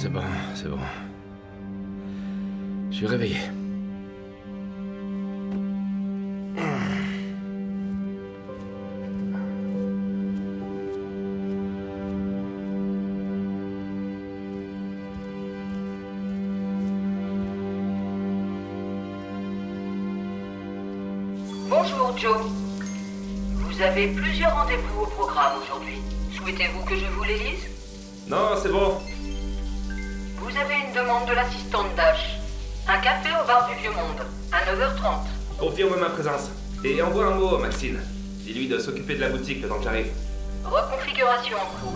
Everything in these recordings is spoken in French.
C'est bon, c'est bon. Je suis réveillé. Bonjour Joe. Vous avez plusieurs rendez-vous au programme aujourd'hui. Souhaitez-vous que je vous les lise? Non, c'est bon. Vous avez une demande de l'assistante Dash. Un café au bar du Vieux-Monde, à 9h30. Confirme ma présence. Et envoie un mot à Maxine. Dis-lui de s'occuper de la boutique le temps que j'arrive. Reconfiguration en cours.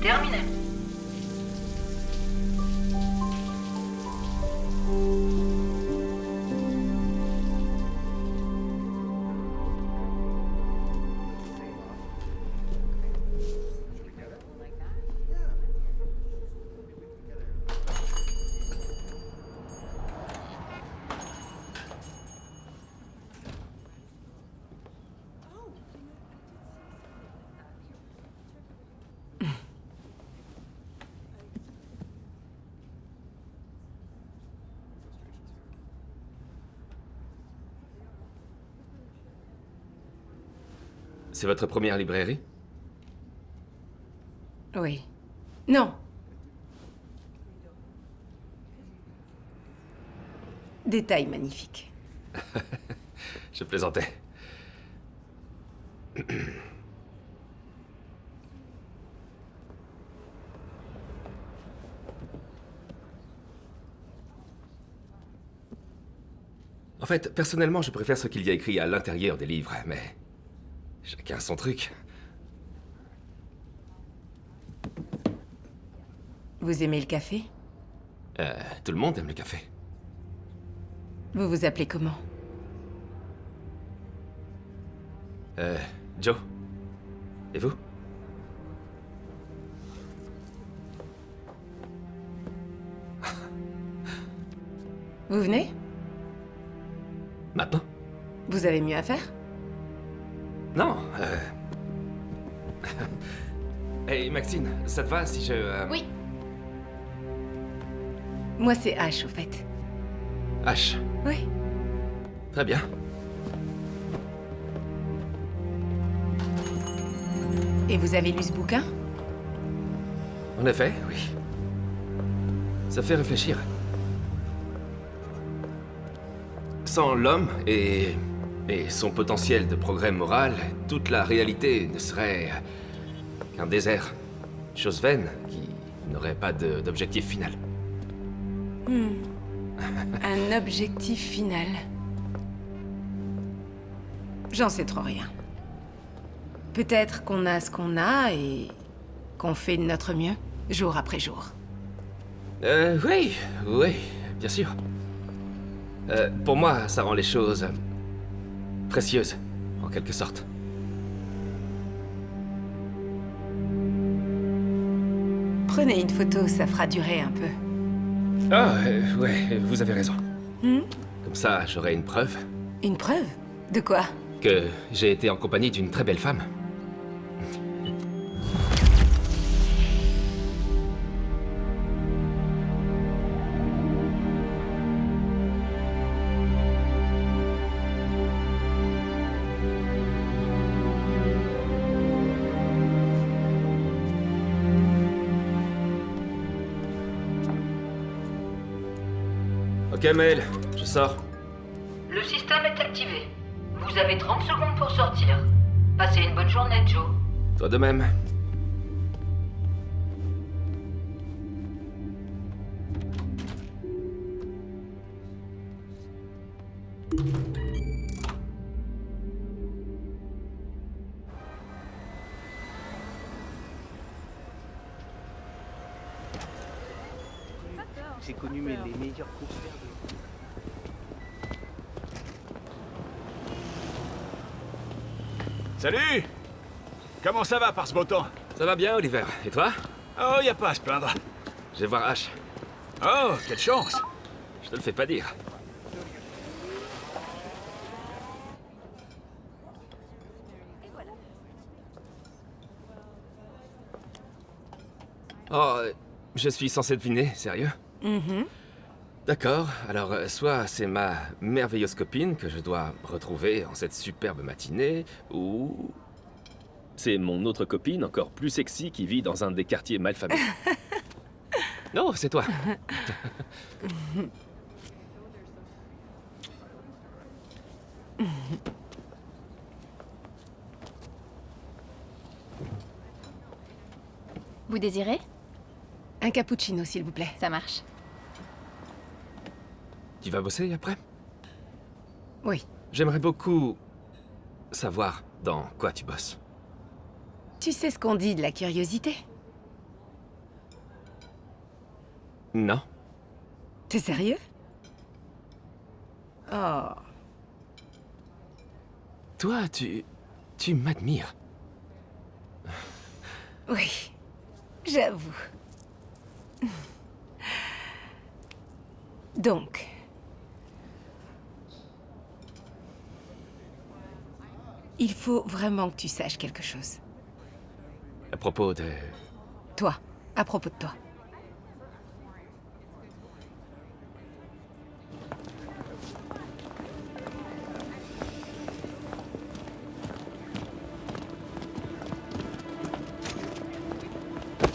Terminé. C'est votre première librairie? Oui. Non. Détail magnifique. Je plaisantais. En fait, personnellement, je préfère ce qu'il y a écrit à l'intérieur des livres, mais... chacun son truc. Vous aimez le café? Tout le monde aime le café. Vous vous appelez comment? Joe. Et vous? Vous venez? Maintenant? Vous avez mieux à faire? Non, Hey, Maxine, ça te va si je... Oui. Moi, c'est H, au fait. H. Oui. Très bien. Et vous avez lu ce bouquin? En effet, oui. Ça fait réfléchir. Sans l'homme et son potentiel de progrès moral, toute la réalité ne serait qu'un désert. Chose vaine qui n'aurait pas d'objectif final. Un objectif final. J'en sais trop rien. Peut-être qu'on a ce qu'on a et qu'on fait de notre mieux, jour après jour. Oui, bien sûr. Pour moi, ça rend les choses précieuses, en quelque sorte. Prenez une photo, ça fera durer un peu. Ah, ouais, vous avez raison. Hmm? Comme ça, j'aurai une preuve Une preuve? De quoi? que j'ai été en compagnie d'une très belle femme. Ok, Mel, je sors. Le système est activé. Vous avez 30 secondes pour sortir. Passez une bonne journée, Joe. Toi de même. J'ai connu les meilleurs concerts de... Salut! Comment ça va par ce beau temps? Ça va bien, Oliver. Et toi? Oh, y a pas à se plaindre. Je vais voir H. Oh, quelle chance! Je te le fais pas dire. Oh, Je suis censé deviner, sérieux? D'accord, alors soit c'est ma merveilleuse copine que je dois retrouver en cette superbe matinée, ou... c'est mon autre copine, encore plus sexy, qui vit dans un des quartiers malfamés. Non, c'est toi. Vous désirez? Un cappuccino, s'il vous plaît. Ça marche. Tu vas bosser après? Oui. J'aimerais beaucoup savoir dans quoi tu bosses. Tu sais ce qu'on dit de la curiosité? Non? T'es sérieux? Oh. Toi, tu m'admires. Oui. J'avoue. Donc... il faut vraiment que tu saches quelque chose. À propos de... Toi, à propos de toi.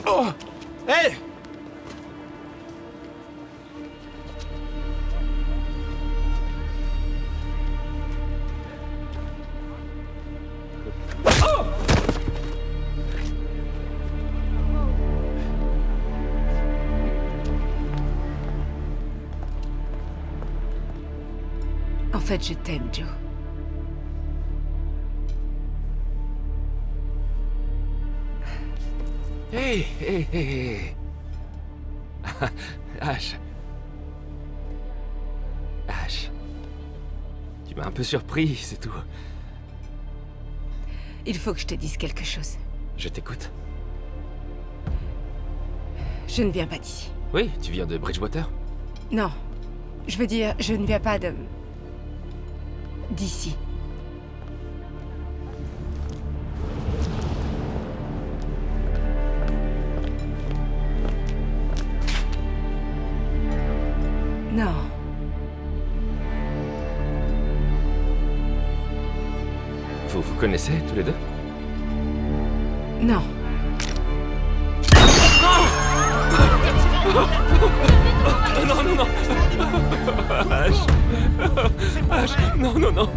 Oh! Hé! En fait, je t'aime, Joe. Hé, hé, hé, hé. Ash. Ash. Tu m'as un peu surpris, c'est tout. Il faut que je te dise quelque chose. Je t'écoute. Je ne viens pas d'ici. Oui, tu viens de Bridgewater? Non. Je veux dire, je ne viens pas de... d'ici. Non. Vous vous connaissez tous les deux? Non. Non, non, non. Ash. Ash, non, non, non.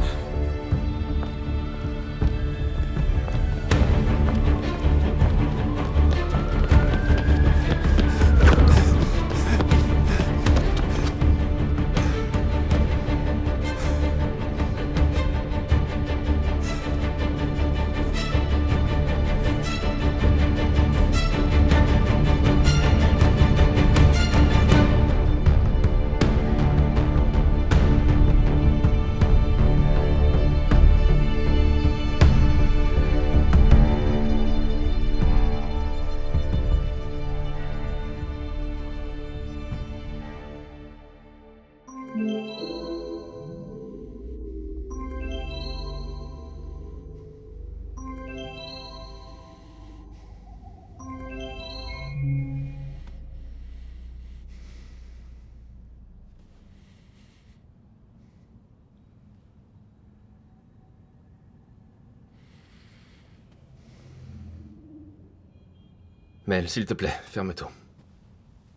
Mel, s'il te plaît, ferme tout.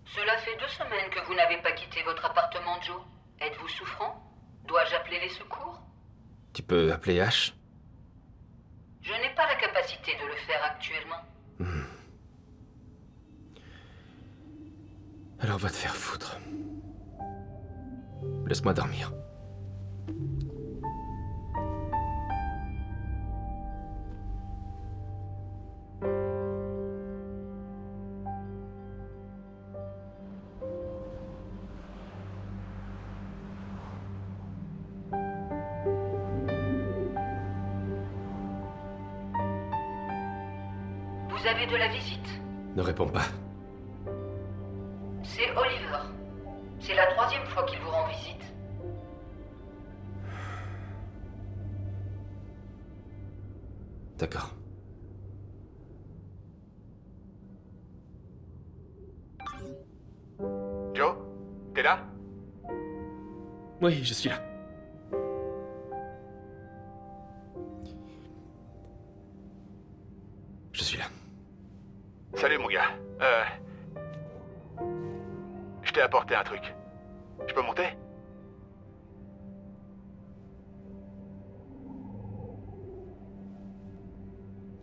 Cela fait 2 semaines que vous n'avez pas quitté votre appartement, Joe. Êtes-vous souffrant? Dois-je appeler les secours? Tu peux appeler Ash? Je n'ai pas la capacité de le faire actuellement. Alors va te faire foutre. Laisse-moi dormir. Vous avez de la visite. Ne réponds pas. C'est Oliver. C'est la 3e fois qu'il vous rend visite. D'accord. Oui, je suis là. Je suis là. Salut mon gars. Je t'ai apporté un truc. Je peux monter?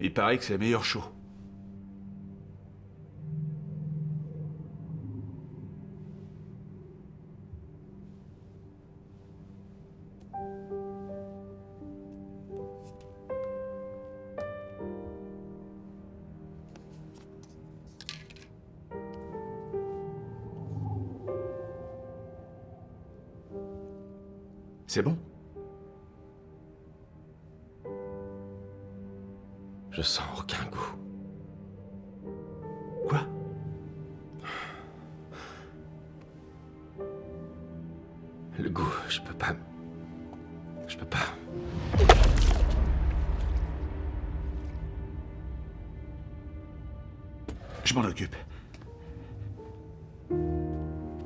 Il paraît que c'est le meilleur show. C'est bon? Je sens aucun goût. Quoi? Le goût, je peux pas. Je peux pas. Je m'en occupe.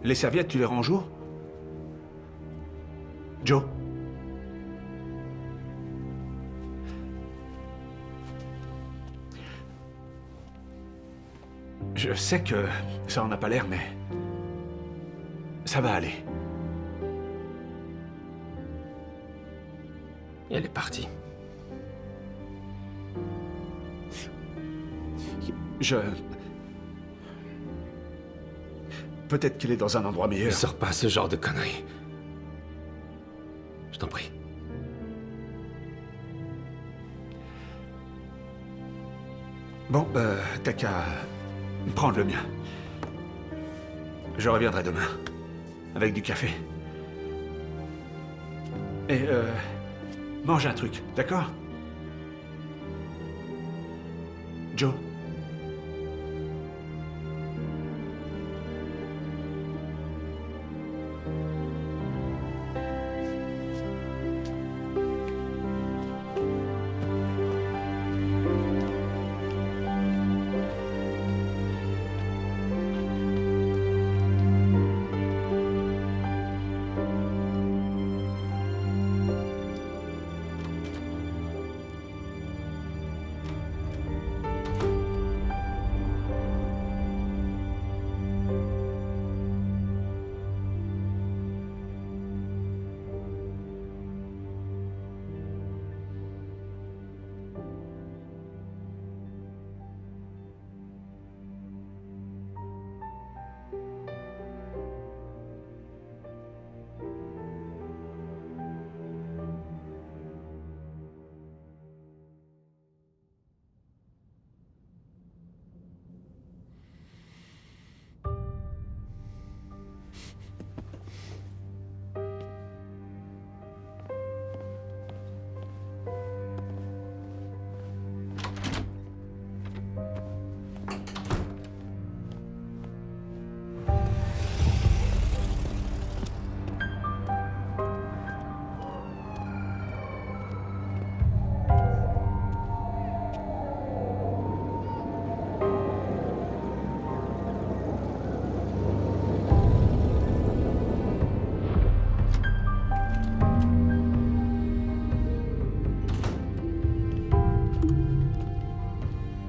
Les serviettes, tu les rends au jour? Joe? Je sais que ça en a pas l'air, mais ça va aller. Et elle est partie. Peut-être qu'elle est dans un endroit Ne meilleur. sors pas ce genre de conneries. Je t'en prie. Bon, t'as qu'à prendre le mien. Je reviendrai demain. Avec du café. Et, mange un truc, d'accord? Joe?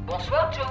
Bonsoir, Joe.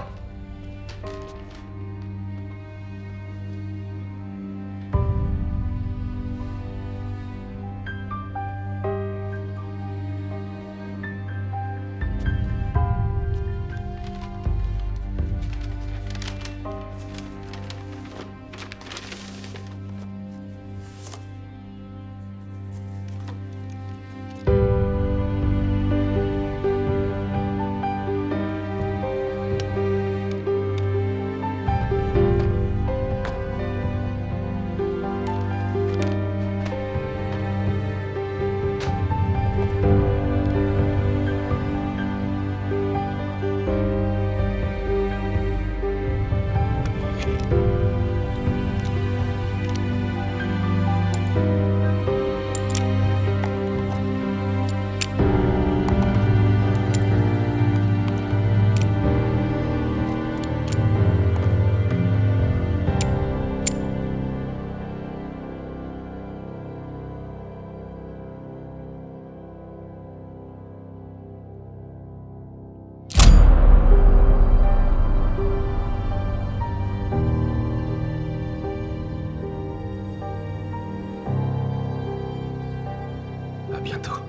bientôt.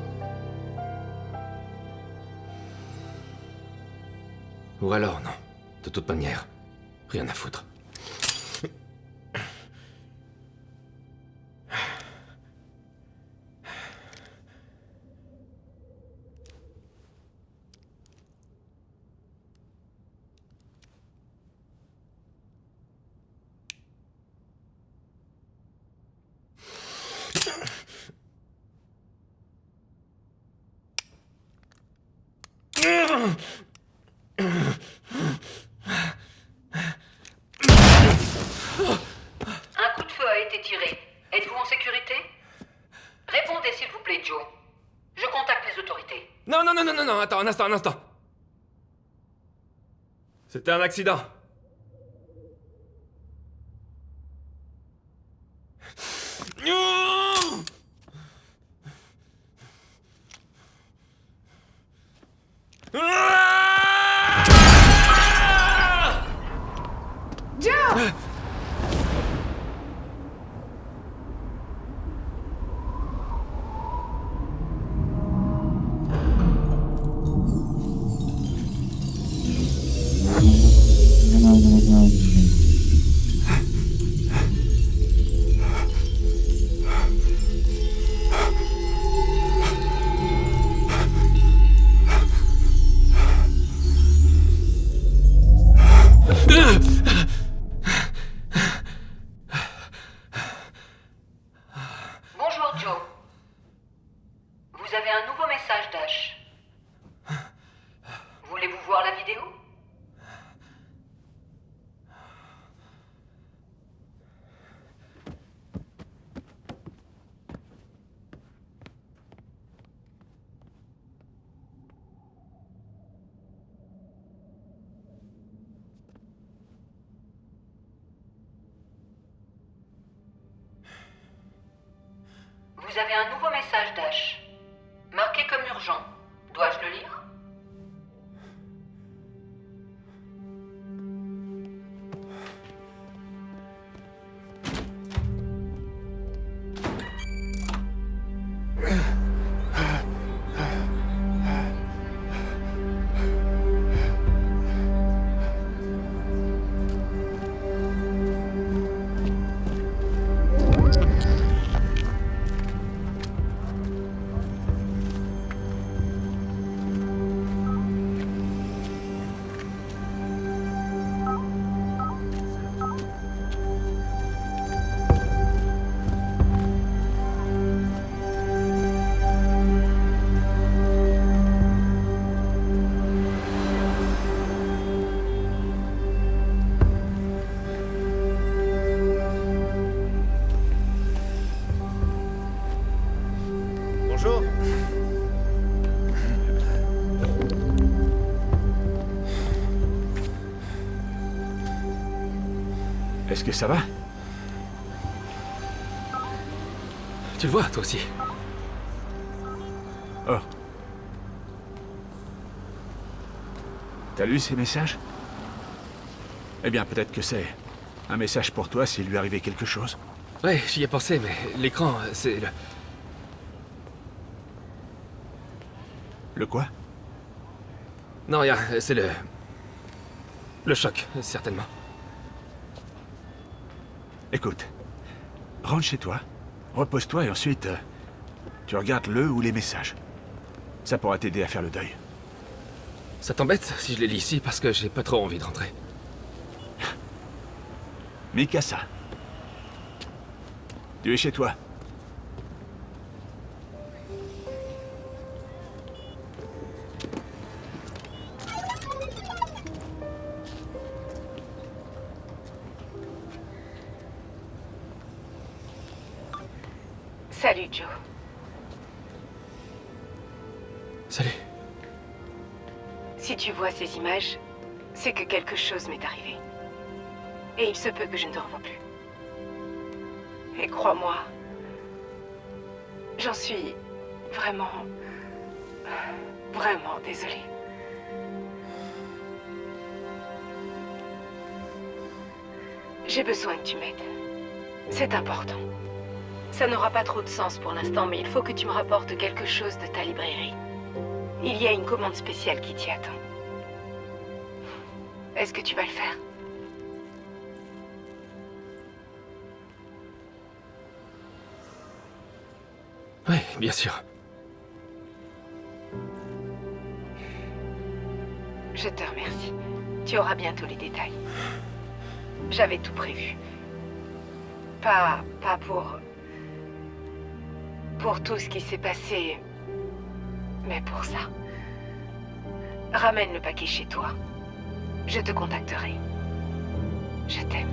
Ou alors, non. De toute manière, rien à foutre. Un coup de feu a été tiré. Êtes-vous en sécurité? Répondez s'il vous plaît, Joe. Je contacte les autorités. Non, non, non, non, non, non, attends, un instant. C'était un accident. Joe! Bonjour, Joe. Vous avez un nouveau message d'Ash. Voulez-vous voir la vidéo? Vous avez un nouveau message d'Ash. Marqué comme urgent. Dois-je le lire? Bonjour. Est-ce que ça va? Tu le vois, toi aussi. Oh. T'as lu ces messages? Eh bien, peut-être que c'est un message pour toi s'il lui arrivait quelque chose. Ouais, j'y ai pensé, mais l'écran, c'est le... Le quoi? Non, rien, c'est le... Le choc, certainement. Écoute, rentre chez toi, repose-toi et ensuite, tu regardes le ou les messages. Ça pourra t'aider à faire le deuil. Ça t'embête si je les lis ici parce que j'ai pas trop envie de rentrer. Mikasa. Tu es chez toi. Salut, Joe. Salut. Si tu vois ces images, c'est que quelque chose m'est arrivé. Et il se peut que je ne te revoie plus. Et crois-moi, j'en suis vraiment désolée. J'ai besoin que tu m'aides. C'est important. Ça n'aura pas trop de sens pour l'instant, mais il faut que tu me rapportes quelque chose de ta librairie. Il y a une commande spéciale qui t'y attend. Est-ce que tu vas le faire? Oui, bien sûr. Je te remercie. Tu auras bientôt les détails. J'avais tout prévu. Pas pour... pour tout ce qui s'est passé... mais pour ça. Ramène le paquet chez toi. Je te contacterai. Je t'aime.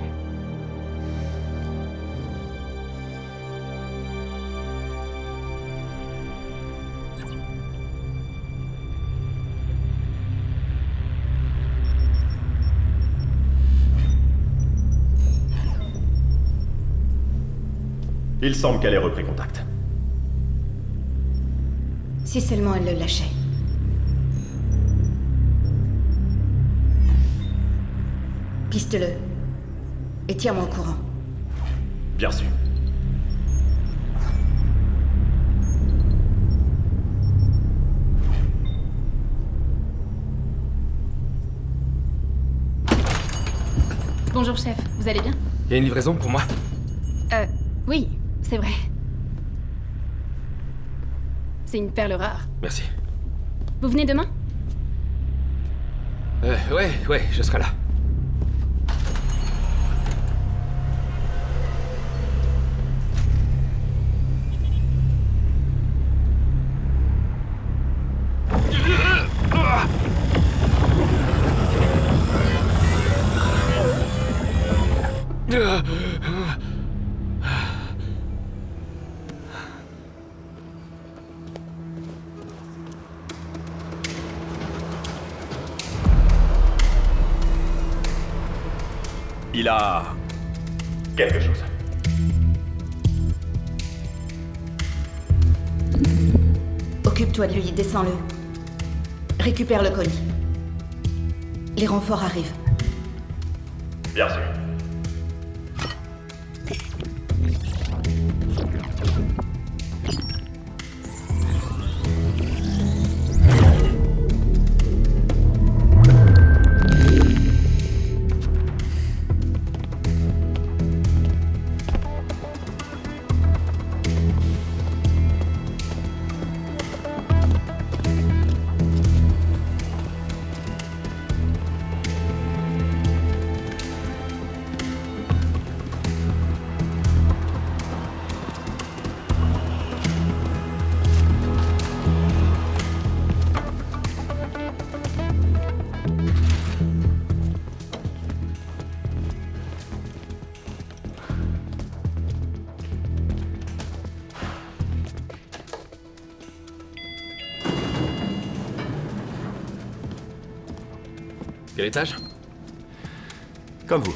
Il semble qu'elle ait repris contact. Si seulement elle le lâchait. Piste-le. Et tiens-moi au courant. Bien sûr. Bonjour chef, vous allez bien? Il y a une livraison pour moi? Oui, c'est vrai. C'est une perle rare. Merci. Vous venez demain? Ouais, je serai là. Il a... quelque chose. Occupe-toi de lui, descends-le. Récupère le colis. Les renforts arrivent. Bien sûr. Quel étage? Comme vous.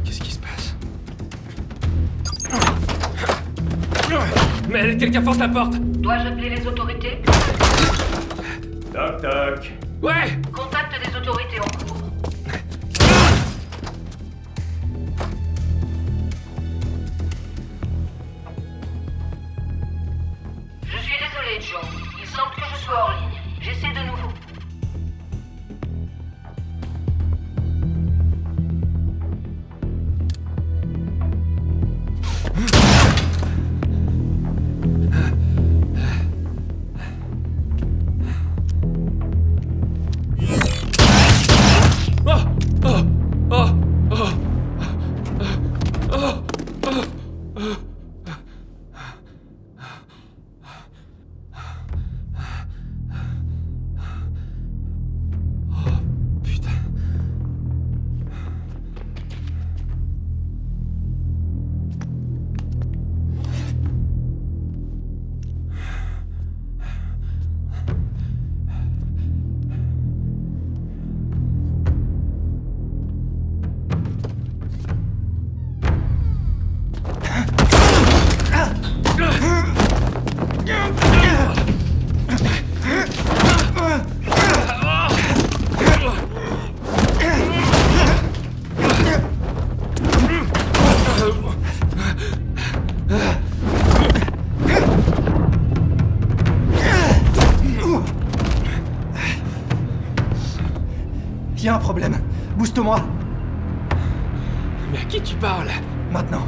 Qu'est-ce qui se passe? Mais quelqu'un force la porte! Dois-je appeler les autorités? Toc toc. Ouais! Contacte des autorités en cours. Je suis désolé, Joe. Il semble que je sois hors ligne. J'essaie de nouveau. qu'il y a un problème. Booste-moi. Mais à qui tu parles? Maintenant.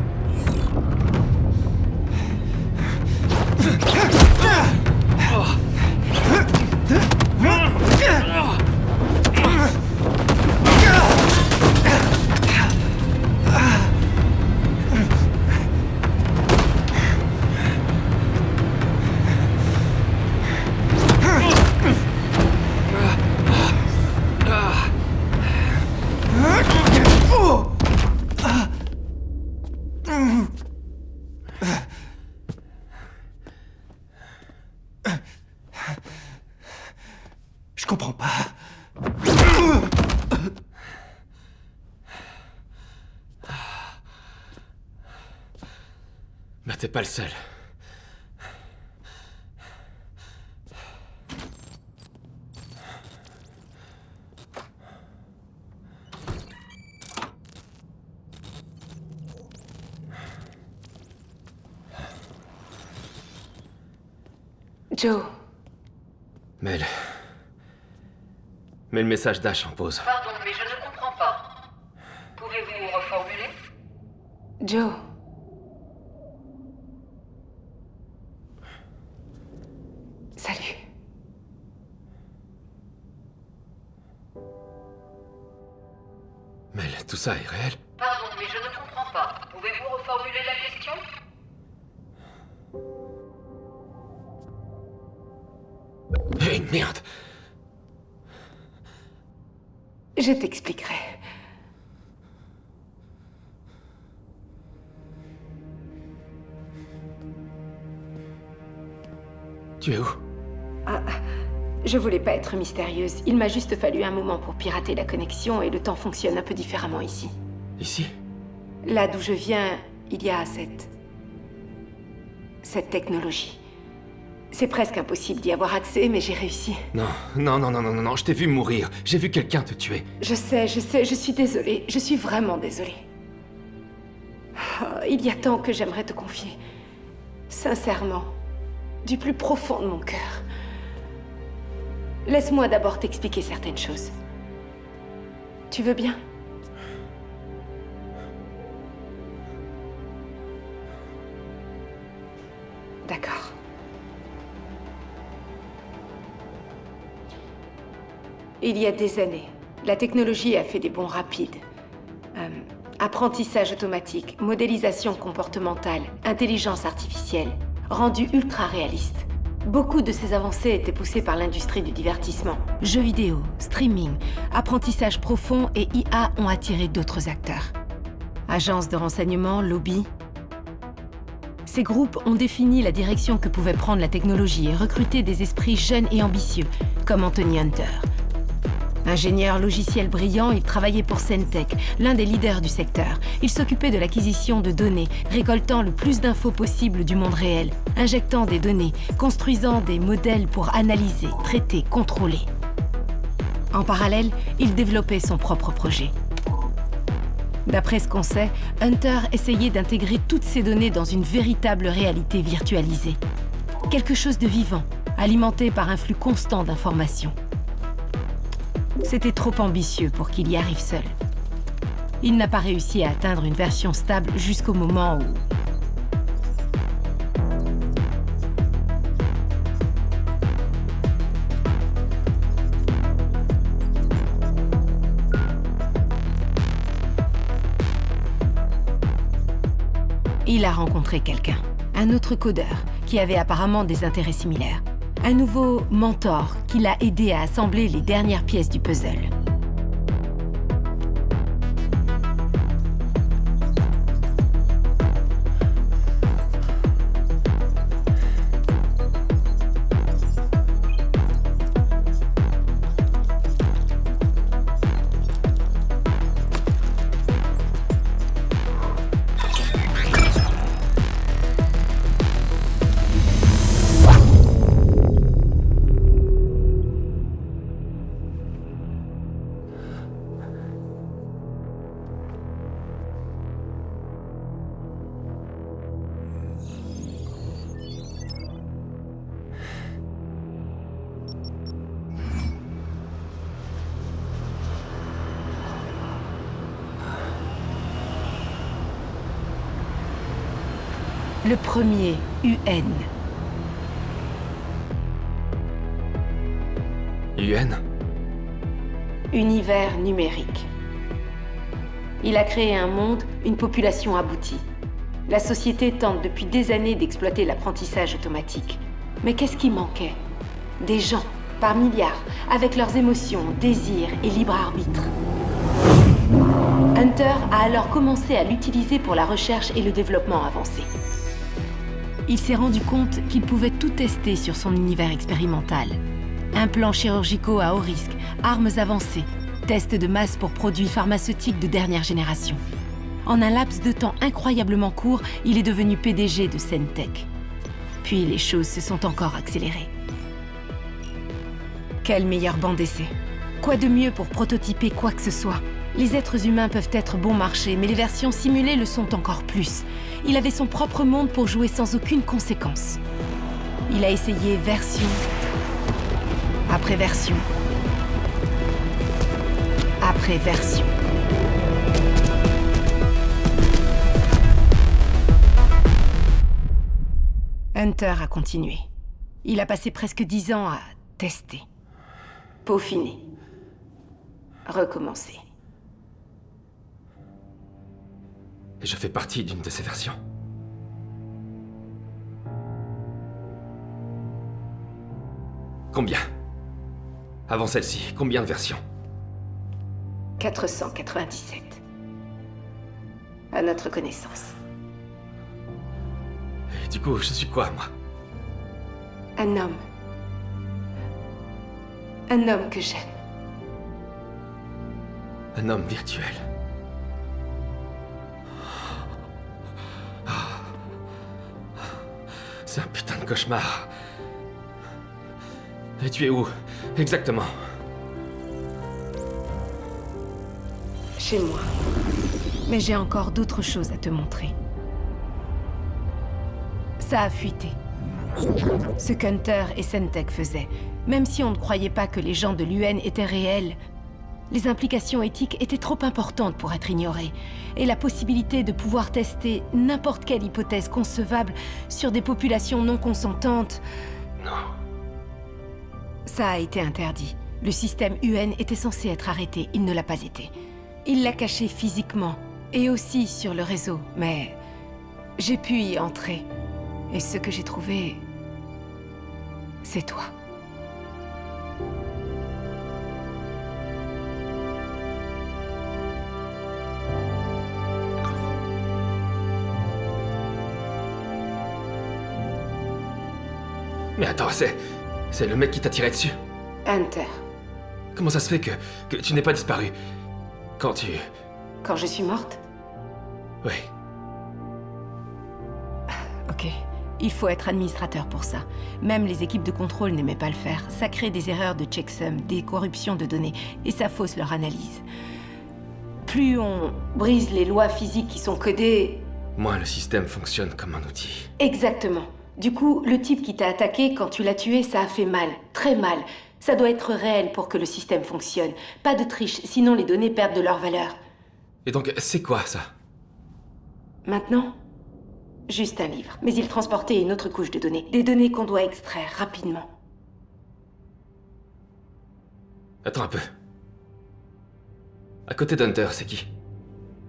Je comprends pas. Bah t'es pas le seul. Joe, Mel. Mets le message d'Ash en pause. Pardon, mais je ne comprends pas. Pouvez-vous reformuler? Joe. Salut. Mel, tout ça est réel? Pardon, mais je ne comprends pas. Pouvez-vous reformuler la question? Hé, merde! Je t'expliquerai. Tu es où? Je voulais pas être mystérieuse. Il m'a juste fallu un moment pour pirater la connexion et le temps fonctionne un peu différemment ici. Ici? Là d'où je viens, il y a cette technologie. C'est presque impossible d'y avoir accès, mais j'ai réussi. Non, je t'ai vu mourir. J'ai vu quelqu'un te tuer. Je sais, je suis désolée. Je suis vraiment désolée. Il y a tant que j'aimerais te confier. Sincèrement, du plus profond de mon cœur. Laisse-moi d'abord t'expliquer certaines choses. Tu veux bien? D'accord. Il y a des années, la technologie a fait des bonds rapides. Apprentissage automatique, modélisation comportementale, intelligence artificielle, rendu ultra réaliste. Beaucoup de ces avancées étaient poussées par l'industrie du divertissement. Jeux vidéo, streaming, apprentissage profond et IA ont attiré d'autres acteurs. Agences de renseignement, lobby. Ces groupes ont défini la direction que pouvait prendre la technologie et recruté des esprits jeunes et ambitieux, comme Anthony Hunter. Ingénieur logiciel brillant, il travaillait pour Sentech, l'un des leaders du secteur. Il s'occupait de l'acquisition de données, récoltant le plus d'infos possible du monde réel, injectant des données, construisant des modèles pour analyser, traiter, contrôler. En parallèle, il développait son propre projet. D'après ce qu'on sait, Hunter essayait d'intégrer toutes ces données dans une véritable réalité virtualisée. Quelque chose de vivant, alimenté par un flux constant d'informations. C'était trop ambitieux pour qu'il y arrive seul. Il n'a pas réussi à atteindre une version stable jusqu'au moment où... Il a rencontré quelqu'un, un autre codeur, qui avait apparemment des intérêts similaires. Un nouveau mentor qui l'a aidé à assembler les dernières pièces du puzzle. Le premier, UN. UN? Univers numérique. Il a créé un monde, une population aboutie. La société tente depuis des années d'exploiter l'apprentissage automatique. Mais qu'est-ce qui manquait? Des gens, par milliards, avec leurs émotions, désirs et libre arbitre. Hunter a alors commencé à l'utiliser pour la recherche et le développement avancé. Il s'est rendu compte qu'il pouvait tout tester sur son univers expérimental. Implants chirurgicaux à haut risque, armes avancées, tests de masse pour produits pharmaceutiques de dernière génération. En un laps de temps incroyablement court, il est devenu PDG de Sentech. Puis les choses se sont encore accélérées. Quelle meilleure bande d'essai? Quoi de mieux pour prototyper quoi que ce soit? Les êtres humains peuvent être bon marché, mais les versions simulées le sont encore plus. Il avait son propre monde pour jouer sans aucune conséquence. Il a essayé version après version après version. Hunter a continué. Il a passé presque 10 ans à tester. Peaufiner. Recommencer. Et je fais partie d'une de ces versions. Combien? Avant celle-ci, combien de versions? 497. À notre connaissance. Et du coup, je suis quoi, moi? Un homme. Un homme que j'aime. Un homme virtuel. C'est un putain de cauchemar. Et tu es où, exactement? Chez moi. Mais j'ai encore d'autres choses à te montrer. Ça a fuité. Ce qu'Hunter et Sentech faisaient, même si on ne croyait pas que les gens de l'UN étaient réels, les implications éthiques étaient trop importantes pour être ignorées. Et la possibilité de pouvoir tester n'importe quelle hypothèse concevable sur des populations non consentantes... Non. Ça a été interdit. Le système UN était censé être arrêté, il ne l'a pas été. Il l'a caché physiquement, et aussi sur le réseau, mais... j'ai pu y entrer. Et ce que j'ai trouvé... c'est toi. Mais attends, c'est le mec qui t'a tiré dessus? Hunter. Comment ça se fait que tu n'es pas disparu? Quand je suis morte? Oui. Ok. Il faut être administrateur pour ça. Même les équipes de contrôle n'aimaient pas le faire. Ça crée des erreurs de checksum, des corruptions de données, et ça fausse leur analyse. Plus on brise les lois physiques qui sont codées... Moins le système fonctionne comme un outil. Exactement. Du coup, le type qui t'a attaqué, quand tu l'as tué, ça a fait mal. Très mal. Ça doit être réel pour que le système fonctionne. Pas de triche, sinon les données perdent de leur valeur. Et donc, c'est quoi, ça? Maintenant, juste un livre. Mais il transportait une autre couche de données. Des données qu'on doit extraire rapidement. Attends un peu. À côté d'Hunter, c'est qui?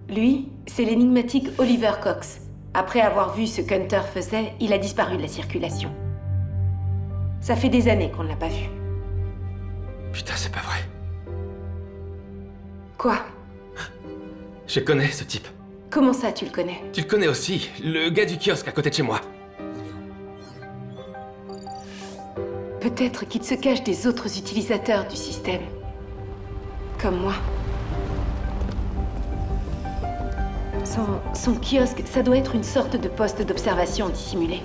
Lui, c'est l'énigmatique Oliver Cox. Après avoir vu ce qu'Hunter faisait, il a disparu de la circulation. Ça fait des années qu'on ne l'a pas vu. Putain, c'est pas vrai. Quoi? Je connais ce type. Comment ça, tu le connais? Tu le connais aussi, le gars du kiosque à côté de chez moi. Peut-être qu'il se cache des autres utilisateurs du système. Comme moi. Son kiosque, ça doit être une sorte de poste d'observation dissimulé.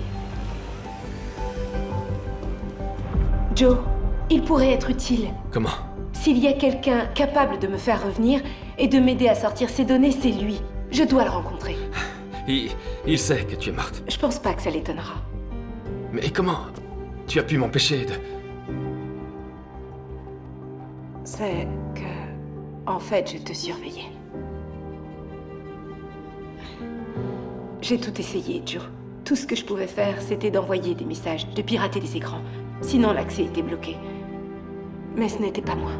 Joe, il pourrait être utile. Comment? S'il y a quelqu'un capable de me faire revenir et de m'aider à sortir ces données, c'est lui. Je dois le rencontrer. Il sait que tu es morte. Je pense pas que ça l'étonnera. Mais comment tu as pu m'empêcher de... C'est que... En fait, je te surveillais. J'ai tout essayé, Joe. Tout ce que je pouvais faire, c'était d'envoyer des messages, de pirater des écrans. Sinon, l'accès était bloqué. Mais ce n'était pas moi.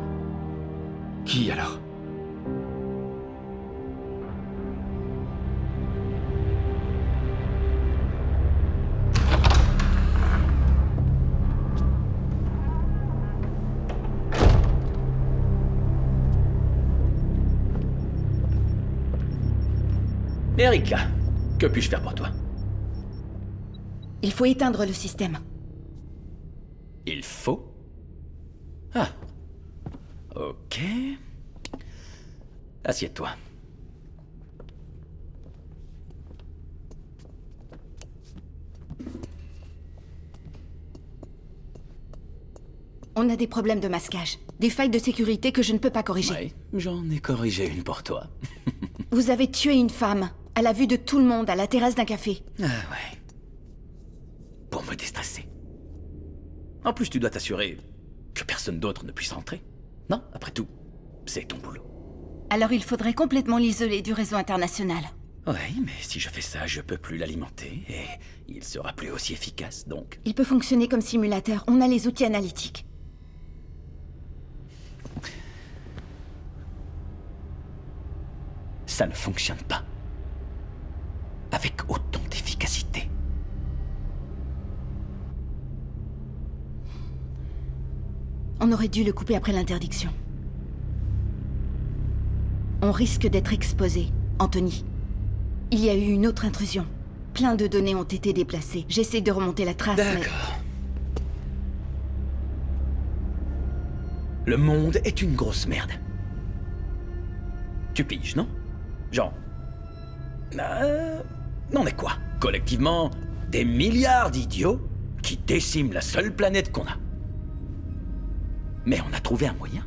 Qui alors? Erika, que puis-je faire pour toi? Il faut éteindre le système. Il faut? Ah. Ok. Assieds-toi. On a des problèmes de masquage. Des failles de sécurité que je ne peux pas corriger. Oui, j'en ai corrigé une pour toi. Vous avez tué une femme, à la vue de tout le monde, à la terrasse d'un café. Ah ouais. Pour me déstresser. En plus, tu dois t'assurer que personne d'autre ne puisse entrer. Non, après tout, c'est ton boulot. Alors il faudrait complètement l'isoler du réseau international. Oui, mais si je fais ça, je peux plus l'alimenter et il sera plus aussi efficace, donc. Il peut fonctionner comme simulateur, on a les outils analytiques. Ça ne fonctionne pas. Avec autant d'efficacité. On aurait dû le couper après l'interdiction. On risque d'être exposé, Anthony. Il y a eu une autre intrusion. Plein de données ont été déplacées. J'essaie de remonter la trace, mais... D'accord. Le monde est une grosse merde. Tu piges, non? Genre... on est quoi? Collectivement, des milliards d'idiots qui déciment la seule planète qu'on a. Mais on a trouvé un moyen.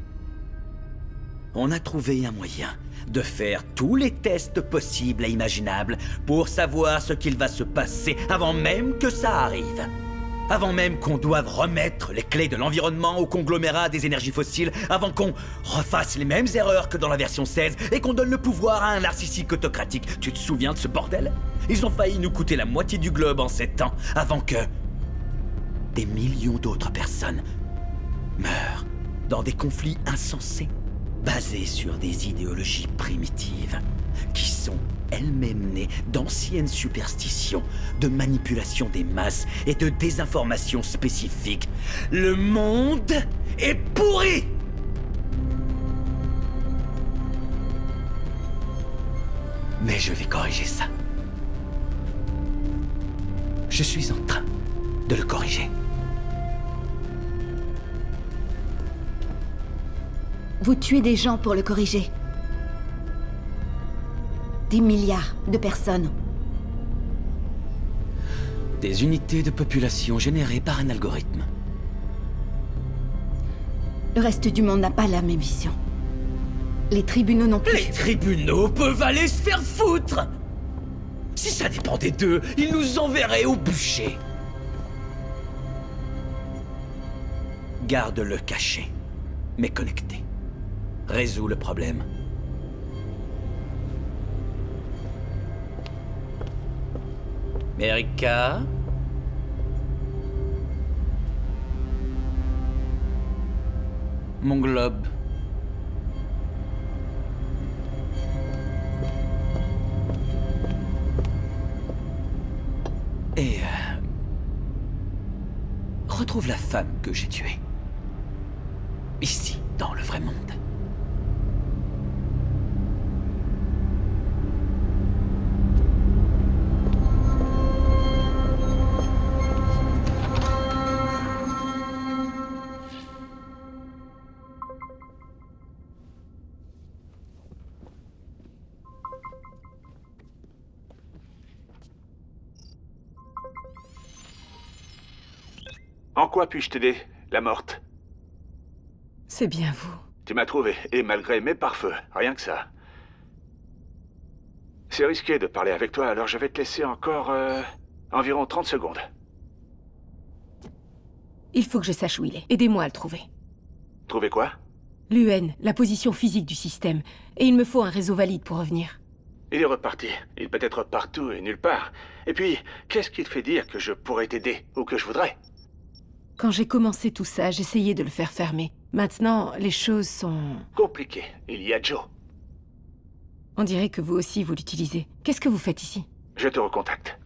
On a trouvé un moyen de faire tous les tests possibles et imaginables pour savoir ce qu'il va se passer avant même que ça arrive. Avant même qu'on doive remettre les clés de l'environnement au conglomérat des énergies fossiles, avant qu'on refasse les mêmes erreurs que dans la version 16 et qu'on donne le pouvoir à un narcissique autocratique. Tu te souviens de ce bordel? Ils ont failli nous coûter la moitié du globe en 7 ans, avant que des millions d'autres personnes meurent dans des conflits insensés, basés sur des idéologies primitives, qui sont elles-mêmes nées d'anciennes superstitions, de manipulation des masses et de désinformation spécifique. Le monde est pourri! Mais je vais corriger ça. Je suis en train de le corriger. Vous tuez des gens pour le corriger. Des milliards de personnes. Des unités de population générées par un algorithme. Le reste du monde n'a pas la même vision. Les tribunaux non plus. Les tribunaux peuvent aller se faire foutre! Si ça dépendait d'eux, ils nous enverraient au bûcher. Garde-le caché, mais connecté. Résous le problème. Erika? Mon globe. Et... retrouve la femme que j'ai tuée. Ici, dans le vrai monde. En quoi puis-je t'aider, la morte? C'est bien vous. Tu m'as trouvé, et malgré mes pare-feux, rien que ça. C'est risqué de parler avec toi, alors je vais te laisser encore... environ 30 secondes. Il faut que je sache où il est. Aidez-moi à le trouver. Trouver quoi? L'UN, la position physique du système. Et il me faut un réseau valide pour revenir. Il est reparti. Il peut être partout et nulle part. Et puis, qu'est-ce qui te fait dire que je pourrais t'aider, ou que je voudrais? Quand j'ai commencé tout ça, j'essayais de le faire fermer. Maintenant, les choses sont... Compliqué. Il y a Joe. On dirait que vous aussi, vous l'utilisez. Qu'est-ce que vous faites ici? Je te recontacte.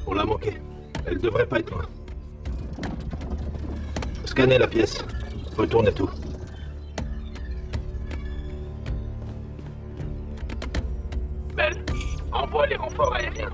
On l'a manqué. Elle devrait pas être loin. Scannez la pièce. Retournez tout. Mel, envoie les renforts aériens.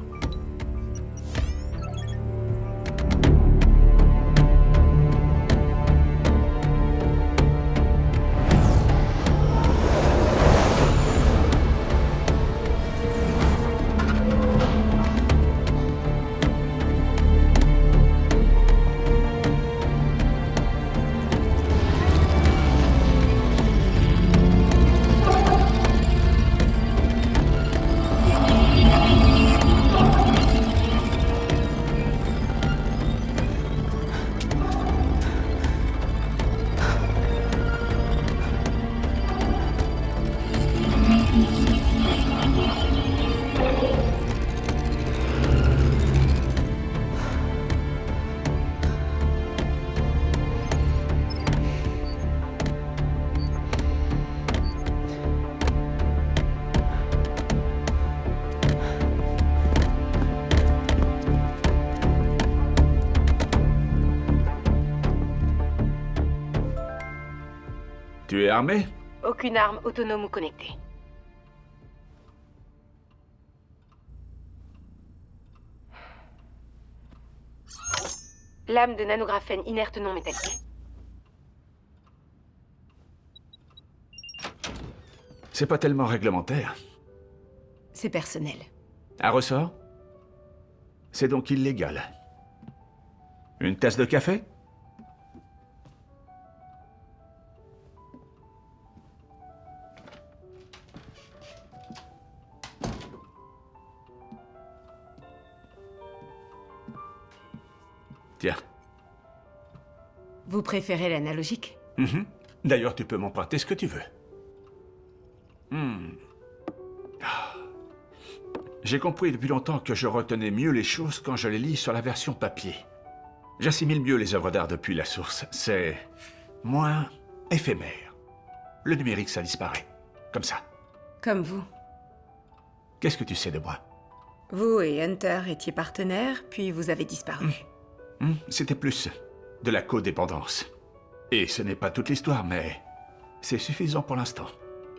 Tu es armé? Aucune arme autonome ou connectée. Lame de nanographène inerte non métallisée. C'est pas tellement réglementaire. C'est personnel. Un ressort? C'est donc illégal. Une tasse de café? Tiens. Vous préférez l'analogique? D'ailleurs, tu peux m'emprunter ce que tu veux. J'ai compris depuis longtemps que je retenais mieux les choses quand je les lis sur la version papier. J'assimile mieux les œuvres d'art depuis la source. C'est moins éphémère. Le numérique, ça disparaît. Comme ça. Comme vous. Qu'est-ce que tu sais de moi? Vous et Hunter étiez partenaires, puis vous avez disparu. C'était plus de la codépendance. Et ce n'est pas toute l'histoire, mais c'est suffisant pour l'instant.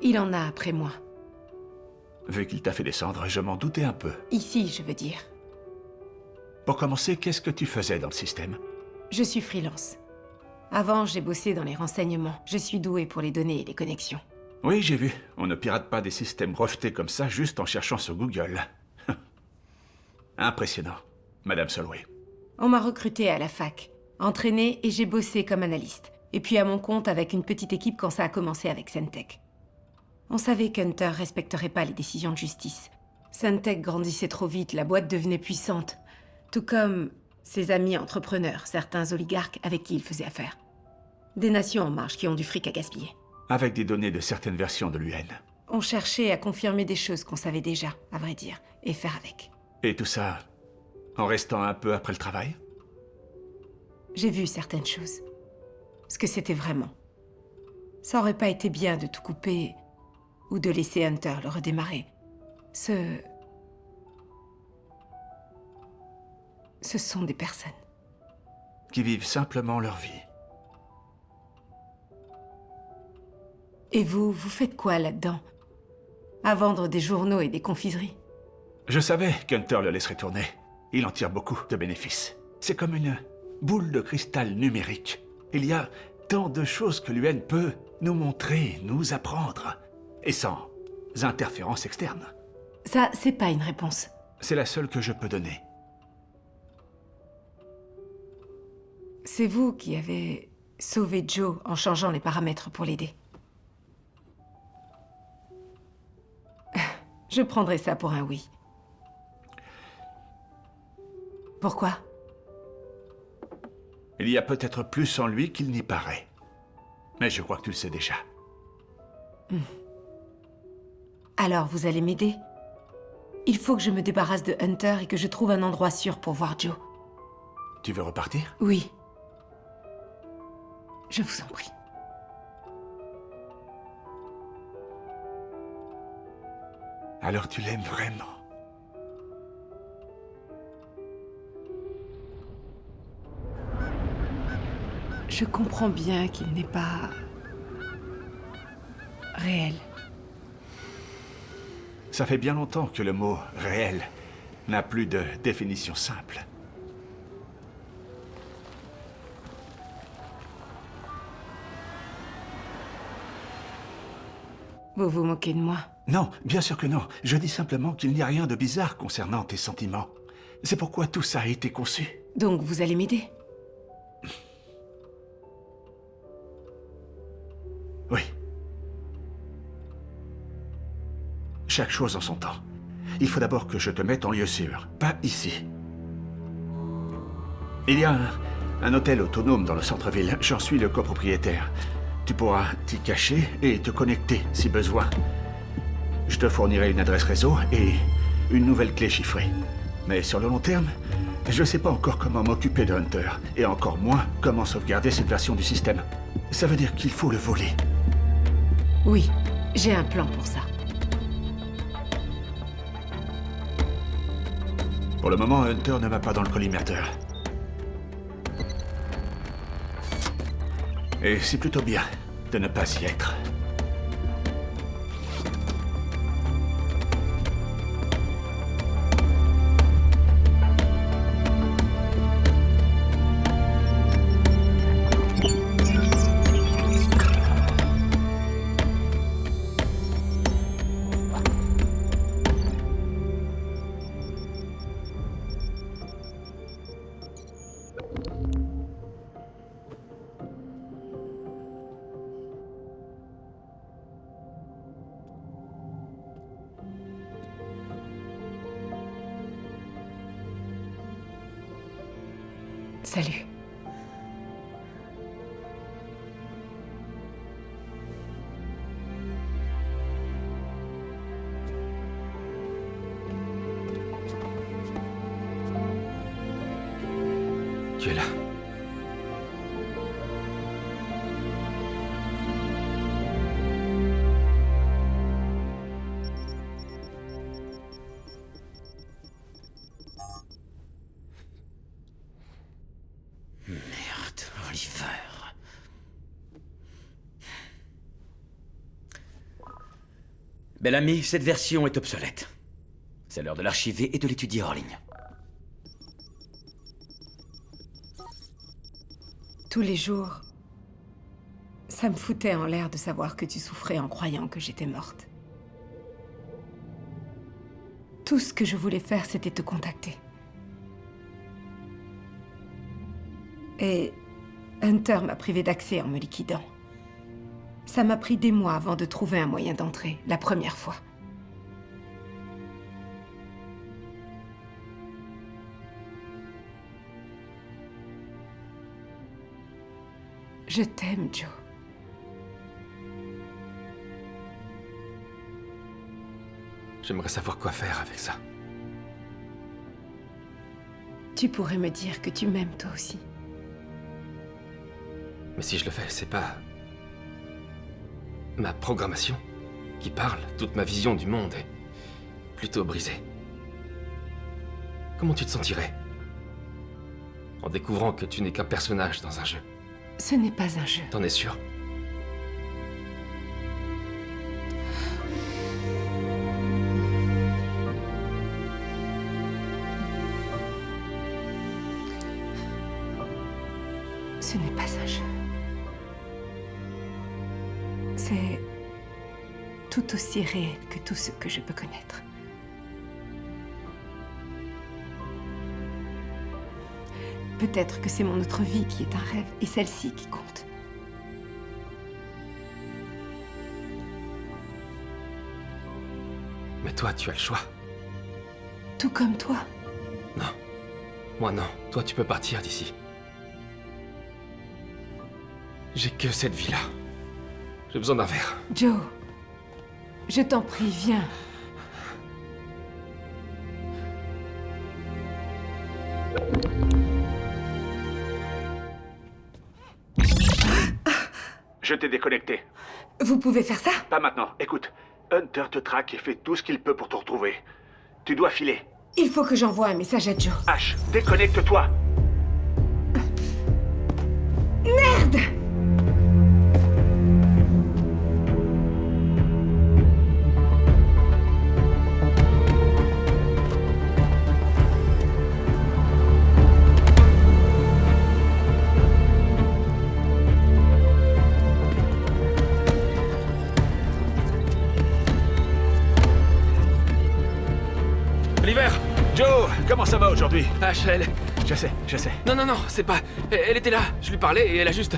Il en a après moi. Vu qu'il t'a fait descendre, je m'en doutais un peu. Ici, je veux dire. Pour commencer, qu'est-ce que tu faisais dans le système? Je suis freelance. Avant, j'ai bossé dans les renseignements. Je suis doué pour les données et les connexions. Oui, j'ai vu. On ne pirate pas des systèmes rejetés comme ça juste en cherchant sur Google. Impressionnant, Madame Solway. On m'a recruté à la fac, entraîné et j'ai bossé comme analyste. Et puis à mon compte avec une petite équipe quand ça a commencé avec Syntech. On savait qu'Hunter respecterait pas les décisions de justice. Syntech grandissait trop vite, la boîte devenait puissante. Tout comme ses amis entrepreneurs, certains oligarques avec qui il faisait affaire. Des nations en marche qui ont du fric à gaspiller. Avec des données de certaines versions de l'UN. On cherchait à confirmer des choses qu'on savait déjà, à vrai dire, et faire avec. Et tout ça, en restant un peu après le travail? J'ai vu certaines choses. Ce que c'était vraiment. Ça aurait pas été bien de tout couper, ou de laisser Hunter le redémarrer. Ce sont des personnes. Qui vivent simplement leur vie. Et vous faites quoi là-dedans? À vendre des journaux et des confiseries? Je savais qu'Hunter le laisserait tourner. Il en tire beaucoup de bénéfices. C'est comme une boule de cristal numérique. Il y a tant de choses que l'UN peut nous montrer, nous apprendre, et sans interférence externe. Ça, c'est pas une réponse. C'est la seule que je peux donner. C'est vous qui avez sauvé Joe en changeant les paramètres pour l'aider. Je prendrai ça pour un oui. Pourquoi? Il y a peut-être plus en lui qu'il n'y paraît. Mais je crois que tu le sais déjà. Alors, vous allez m'aider? Il faut que je me débarrasse de Hunter et que je trouve un endroit sûr pour voir Joe. Tu veux repartir? Oui. Je vous en prie. Alors tu l'aimes vraiment? Je comprends bien qu'il n'est pas... réel. Ça fait bien longtemps que le mot « réel » n'a plus de définition simple. Vous vous moquez de moi? Non, bien sûr que non. Je dis simplement qu'il n'y a rien de bizarre concernant tes sentiments. C'est pourquoi tout ça a été conçu. Donc vous allez m'aider? Oui. Chaque chose en son temps. Il faut d'abord que je te mette en lieu sûr, pas ici. Il y a un hôtel autonome dans le centre-ville. J'en suis le copropriétaire. Tu pourras t'y cacher et te connecter si besoin. Je te fournirai une adresse réseau et une nouvelle clé chiffrée. Mais sur le long terme, je ne sais pas encore comment m'occuper de Hunter, et encore moins comment sauvegarder cette version du système. Ça veut dire qu'il faut le voler. Oui, j'ai un plan pour ça. Pour le moment, Hunter ne va pas dans le collimateur. Et c'est plutôt bien de ne pas y être. Salut. Tu es là. Merde, Oliver. Bel ami, cette version est obsolète. C'est l'heure de l'archiver et de l'étudier hors ligne. Tous les jours, ça me foutait en l'air de savoir que tu souffrais en croyant que j'étais morte. Tout ce que je voulais faire, c'était te contacter. Et Hunter m'a privé d'accès en me liquidant. Ça m'a pris des mois avant de trouver un moyen d'entrer, la première fois. Je t'aime, Joe. J'aimerais savoir quoi faire avec ça. Tu pourrais me dire que tu m'aimes toi aussi. Mais si je le fais, c'est pas... ma programmation qui parle. Toute ma vision du monde est plutôt brisée. Comment tu te sentirais en découvrant que tu n'es qu'un personnage dans un jeu? Ce n'est pas un jeu. T'en es sûr? Ce n'est pas un jeu. C'est tout aussi réel que tout ce que je peux connaître. Peut-être que c'est mon autre vie qui est un rêve et celle-ci qui compte. Mais toi, tu as le choix. Tout comme toi. Non. Moi, non. Toi, tu peux partir d'ici. J'ai que cette vie-là. J'ai besoin d'un verre. Joe, je t'en prie, viens. Je t'ai déconnecté. Vous pouvez faire ça? Pas maintenant. Écoute, Hunter te traque et fait tout ce qu'il peut pour te retrouver. Tu dois filer. Il faut que j'envoie un message à Joe. Ash, déconnecte-toi. Merde! Oliver! Joe, comment ça va aujourd'hui? HL. Je sais. Non, non, non, c'est pas... Elle était là, je lui parlais et elle a juste...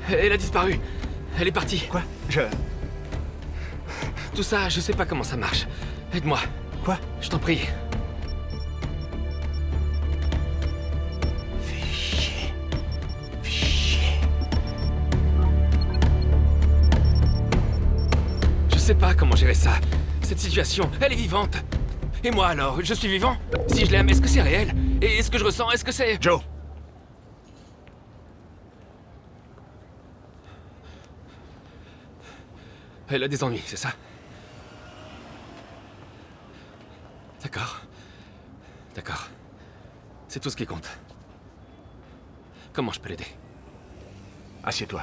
Elle a disparu. Elle est partie. Quoi? Tout ça, je sais pas comment ça marche. Aide-moi. Quoi? Je t'en prie. Fais chier. Je sais pas comment gérer ça. Cette situation, elle est vivante. Et moi alors, je suis vivant? Si je l'aime, est-ce que c'est réel? Et est-ce que je ressens, est-ce que c'est... Joe! Elle a des ennuis, c'est ça? D'accord. D'accord. C'est tout ce qui compte. Comment je peux l'aider? Assieds-toi.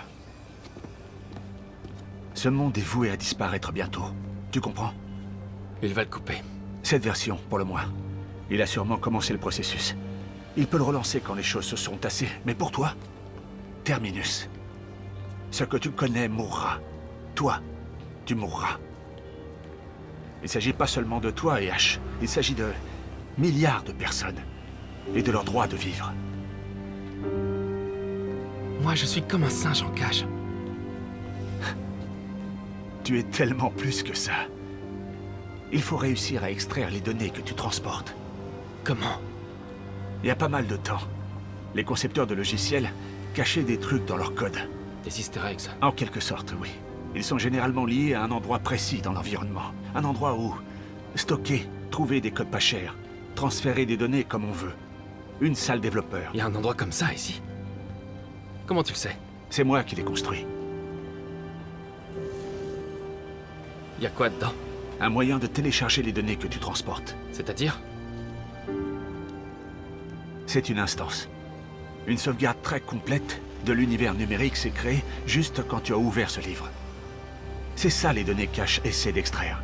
Ce monde est voué à disparaître bientôt. Tu comprends? Il va le couper. Cette version, pour le moins. Il a sûrement commencé le processus. Il peut le relancer quand les choses se sont tassées. Mais pour toi, Terminus. Ce que tu connais mourra. Toi, tu mourras. Il ne s'agit pas seulement de toi et Ash. Il s'agit de milliards de personnes. Et de leur droit de vivre. Moi, je suis comme un singe en cage. Tu es tellement plus que ça. Il faut réussir à extraire les données que tu transportes. Comment? Il y a pas mal de temps. Les concepteurs de logiciels cachaient des trucs dans leur code. Des easter eggs? En quelque sorte, oui. Ils sont généralement liés à un endroit précis dans l'environnement. Un endroit où stocker, trouver des codes pas chers, transférer des données comme on veut. Une salle développeur. Il y a un endroit comme ça ici? Comment tu le sais? C'est moi qui l'ai construit. Il y a quoi dedans? Un moyen de télécharger les données que tu transportes. C'est-à-dire? C'est une instance. Une sauvegarde très complète de l'univers numérique s'est créée juste quand tu as ouvert ce livre. C'est ça les données qu'Ash essaie d'extraire.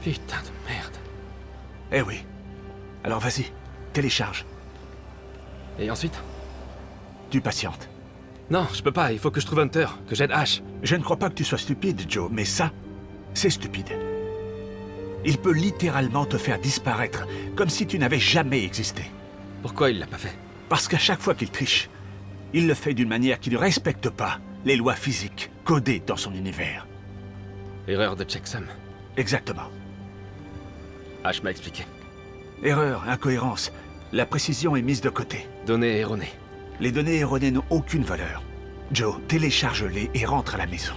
Putain de merde. Eh oui. Alors vas-y, télécharge. Et ensuite? Tu patientes. Non, je peux pas, il faut que je trouve Hunter, que j'aide Ash. Je ne crois pas que tu sois stupide, Joe, mais ça, c'est stupide. Il peut littéralement te faire disparaître, comme si tu n'avais jamais existé. Pourquoi il l'a pas fait? Parce qu'à chaque fois qu'il triche, il le fait d'une manière qui ne respecte pas les lois physiques codées dans son univers. Erreur de checksum. Exactement. Ash m'a expliqué. Erreur, incohérence, la précision est mise de côté. Données erronées. Les données erronées n'ont aucune valeur. Joe, télécharge-les et rentre à la maison.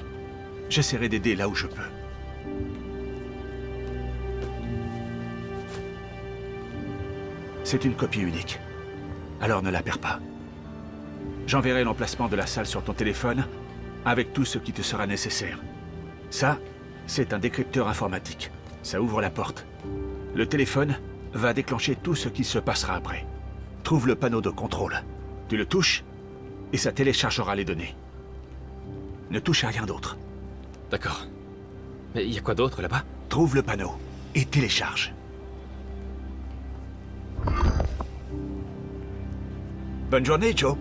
J'essaierai d'aider là où je peux. C'est une copie unique. Alors ne la perds pas. J'enverrai l'emplacement de la salle sur ton téléphone avec tout ce qui te sera nécessaire. Ça, c'est un décrypteur informatique. Ça ouvre la porte. Le téléphone va déclencher tout ce qui se passera après. Trouve le panneau de contrôle. Tu le touches, et ça téléchargera les données. Ne touche à rien d'autre. D'accord. Mais il y a quoi d'autre là-bas? Trouve le panneau, et télécharge. Bonne journée, Joe.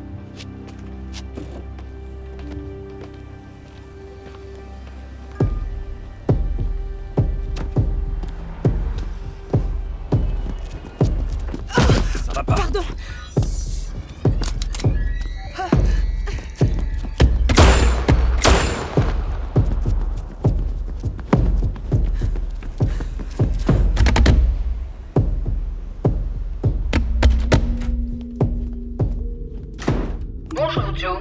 Joe?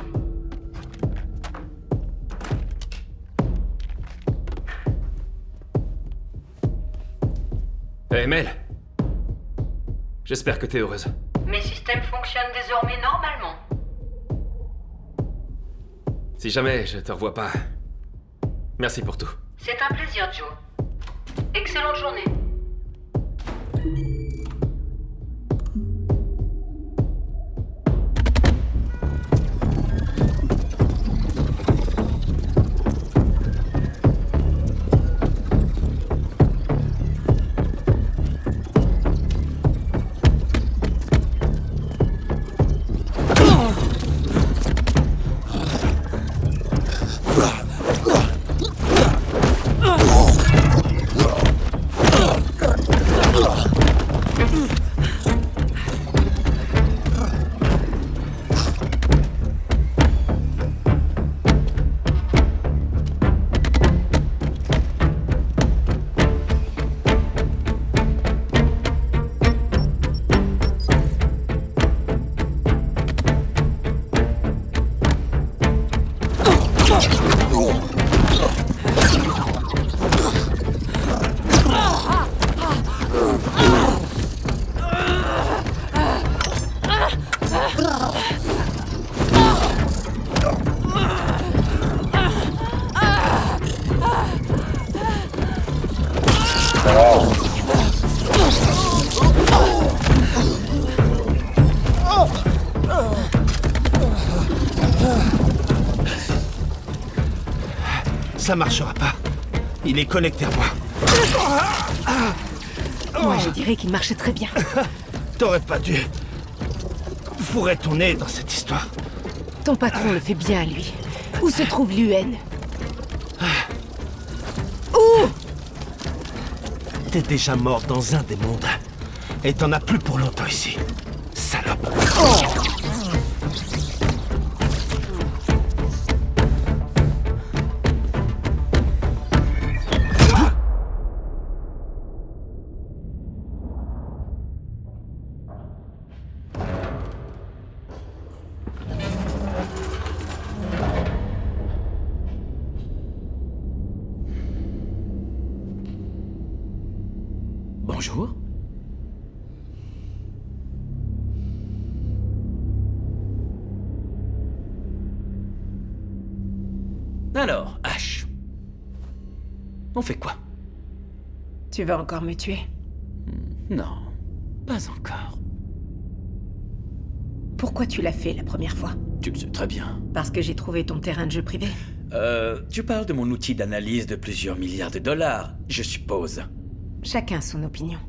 Hey Mel. J'espère que t'es heureuse. Mes systèmes fonctionnent désormais normalement. Si jamais je te revois pas, merci pour tout. C'est un plaisir, Joe. Excellente journée. Ça marchera pas. Il est connecté à moi. Moi, je dirais qu'il marche très bien. T'aurais pas dû fourrer ton nez dans cette histoire. Ton patron le fait bien, lui. Où se trouve l'UN? Où? T'es déjà mort dans un des mondes. Et t'en as plus pour longtemps ici. Salope. Bonjour. Alors, Ash. On fait quoi? Tu vas encore me tuer? Non, pas encore. Pourquoi tu l'as fait la première fois? Tu le sais très bien. Parce que j'ai trouvé ton terrain de jeu privé? Tu parles de mon outil d'analyse de plusieurs milliards de dollars, je suppose. Chacun son opinion.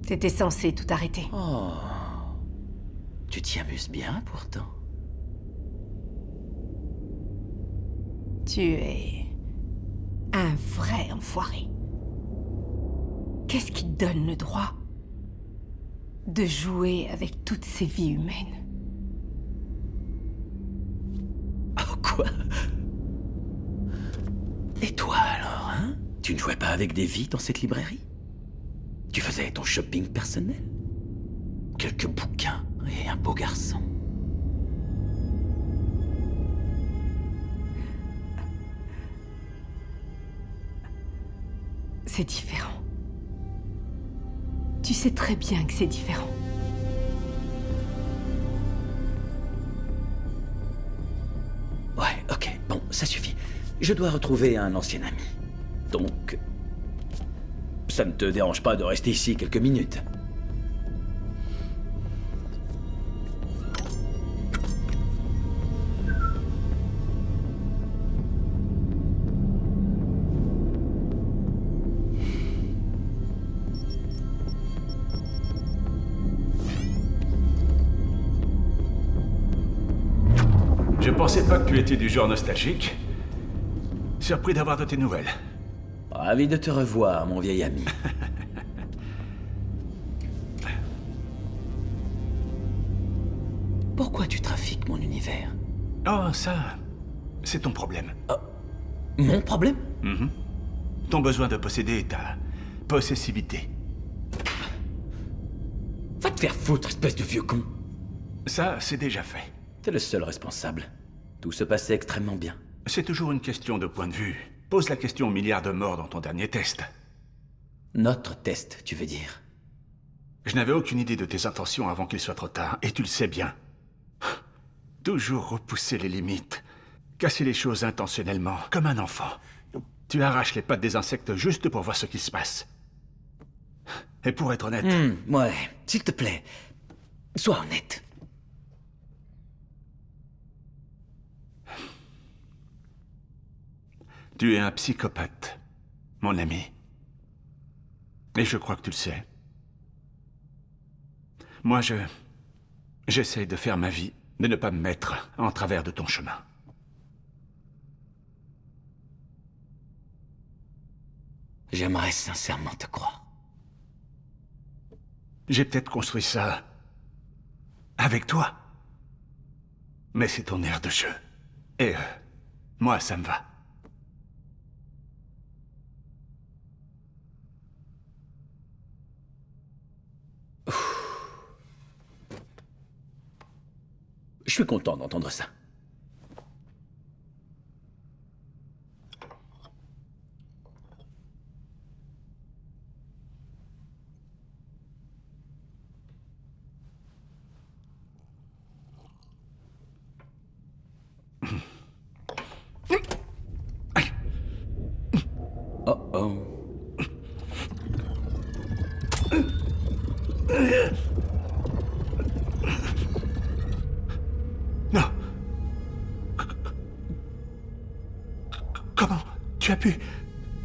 T'étais censé tout arrêter. Oh. Tu t'y amuses bien, pourtant. Tu es... un vrai enfoiré. Qu'est-ce qui te donne le droit de jouer avec toutes ces vies humaines? Oh, quoi? Et toi, alors, hein? Tu ne jouais pas avec des vies dans cette librairie? Tu faisais ton shopping personnel? Quelques bouquins et un beau garçon. C'est différent. Tu sais très bien que c'est différent. Ouais, ok, bon, ça suffit. Je dois retrouver un ancien ami. Donc... ça ne te dérange pas de rester ici quelques minutes? Je pensais pas que tu étais du genre nostalgique. Surpris d'avoir de tes nouvelles. Ravi de te revoir, mon vieil ami. Pourquoi tu trafiques mon univers? Oh, ça... c'est ton problème. Oh, mon problème? Ton besoin de posséder ta possessivité. Va te faire foutre, espèce de vieux con. Ça, c'est déjà fait. T'es le seul responsable. Tout se passait extrêmement bien. C'est toujours une question de point de vue. Pose la question aux milliards de morts dans ton dernier test. Notre test, tu veux dire? Je n'avais aucune idée de tes intentions avant qu'il soit trop tard, et tu le sais bien. Toujours repousser les limites. Casser les choses intentionnellement, comme un enfant. Tu arraches les pattes des insectes juste pour voir ce qui se passe. Et pour être honnête... Ouais, s'il te plaît, sois honnête. Tu es un psychopathe, mon ami. Et je crois que tu le sais. Moi, j'essaie de faire ma vie, de ne pas me mettre en travers de ton chemin. J'aimerais sincèrement te croire. J'ai peut-être construit ça avec toi. Mais c'est ton air de jeu. Et moi, ça me va. Je suis content d'entendre ça. Oh oh. Non. Comment tu as pu...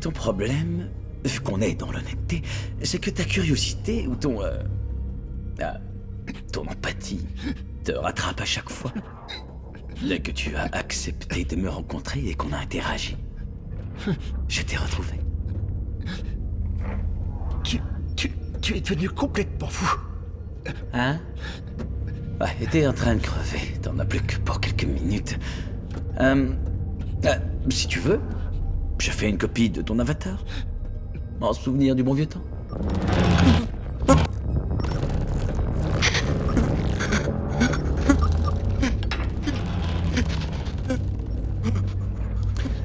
Ton problème, vu qu'on est dans l'honnêteté, c'est que ta curiosité ou ton empathie te rattrape à chaque fois. Dès que tu as accepté de me rencontrer et qu'on a interagi, je t'ai retrouvé. Tu es devenu complètement fou. Hein? Ouais, t'es en train de crever. T'en as plus que pour quelques minutes. Si tu veux, je fais une copie de ton avatar. En souvenir du bon vieux temps.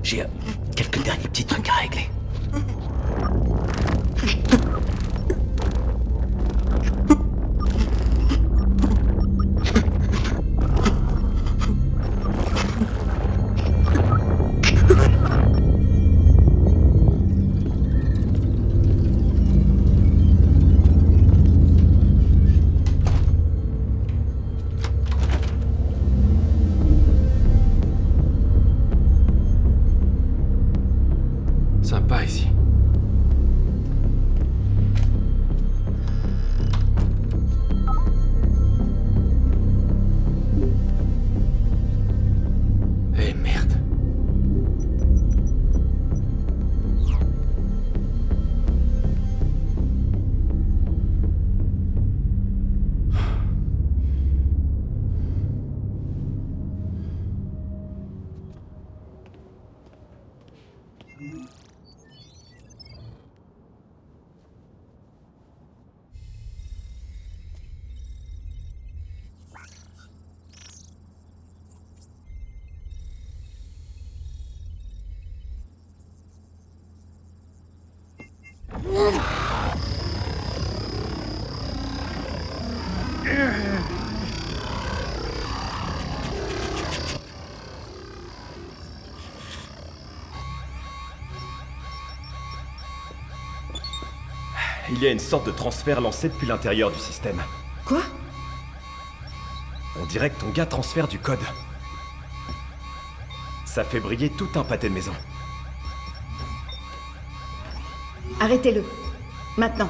J'ai quelques derniers petits trucs à régler. Sympa ici. Eh merde. Il y a une sorte de transfert lancé depuis l'intérieur du système. Quoi? On dirait que ton gars transfère du code. Ça fait briller tout un pâté de maison. Arrêtez-le. Maintenant.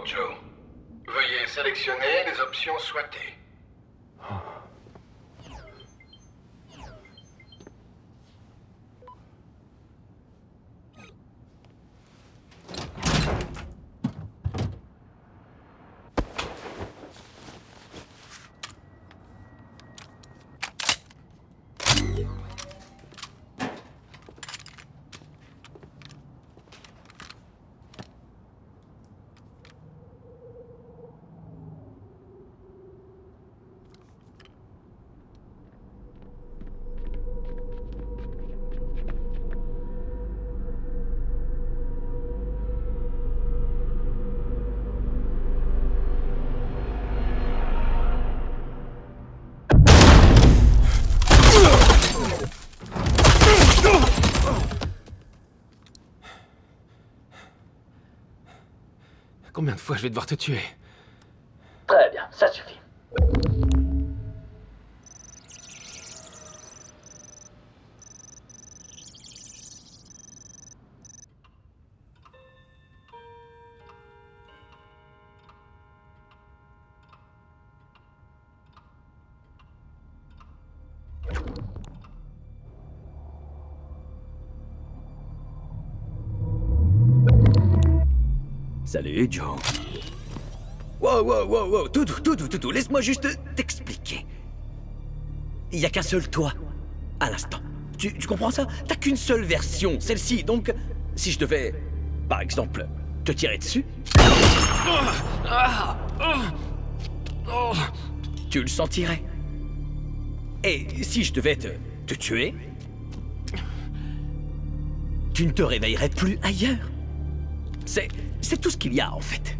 pour Joe. Veuillez sélectionner les options souhaitées. Combien de fois je vais devoir te tuer? Très bien, ça suffit. Salut, Joe. Wow, tout, laisse-moi juste t'expliquer. Il n'y a qu'un seul toi, à l'instant. Tu comprends ça? T'as qu'une seule version, celle-ci, donc... Si je devais, par exemple, te tirer dessus... Tu le sentirais. Et si je devais te tuer... Tu ne te réveillerais plus ailleurs. C'est tout ce qu'il y a, en fait.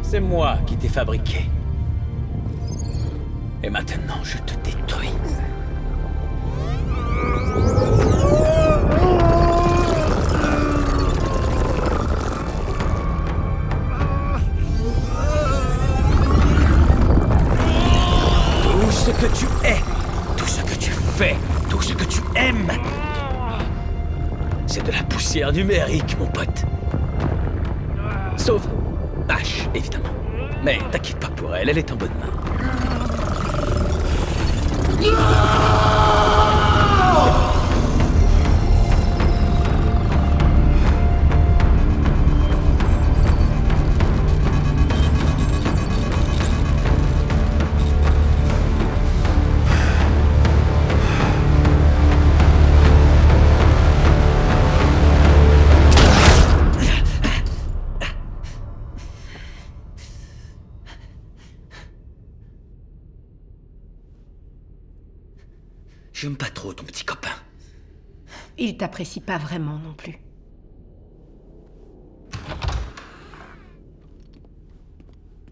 C'est moi qui t'ai fabriqué. Et maintenant, je te détruis. Tout ce que tu es, tout ce que tu fais, tout ce que tu aimes, c'est de la poussière numérique, mon pote. Sauf Ash, évidemment. Mais t'inquiète pas pour elle, elle est en bonne main. J'aime pas trop ton petit copain. Il t'apprécie pas vraiment non plus.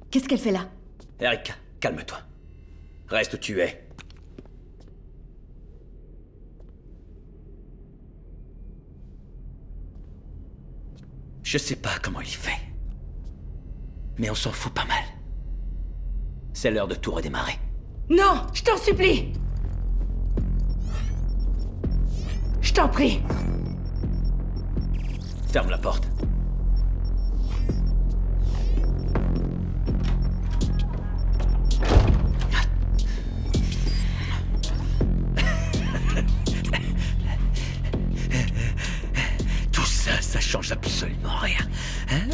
Qu'est-ce qu'elle fait là? Erika, calme-toi. Reste où tu es. Je sais pas comment il fait. Mais on s'en fout pas mal. C'est l'heure de tout redémarrer. Non, je t'en supplie! Je t'en prie. Ferme la porte. Tout ça, ça change absolument rien. Hein?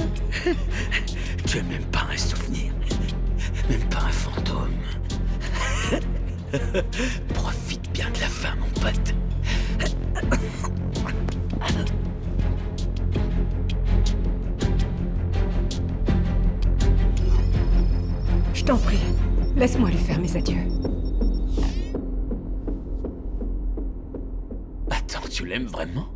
Tu es même pas un souvenir. Même pas un fantôme. Profite bien de la fin, mon pote. Je t'en prie, laisse-moi lui faire mes adieux. Attends, tu l'aimes vraiment?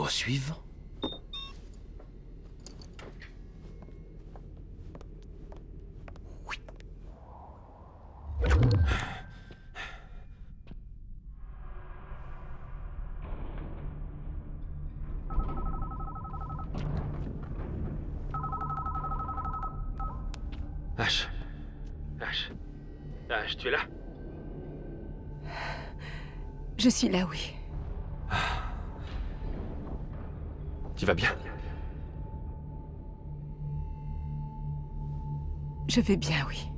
Numéro suivant. Oui. Ash. Ash, tu es là? Je suis là, oui. Tu vas bien? Je vais bien, oui.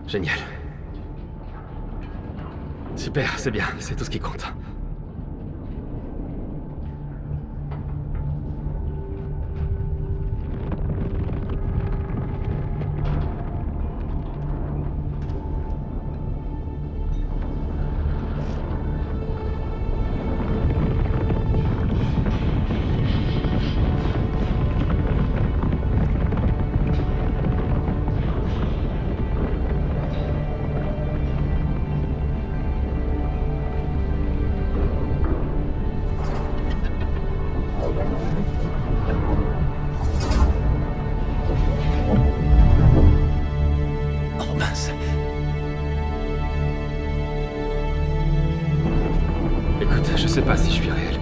Génial. Super, c'est bien, c'est tout ce qui compte. Oh mince. Écoute, je sais pas si je suis réel.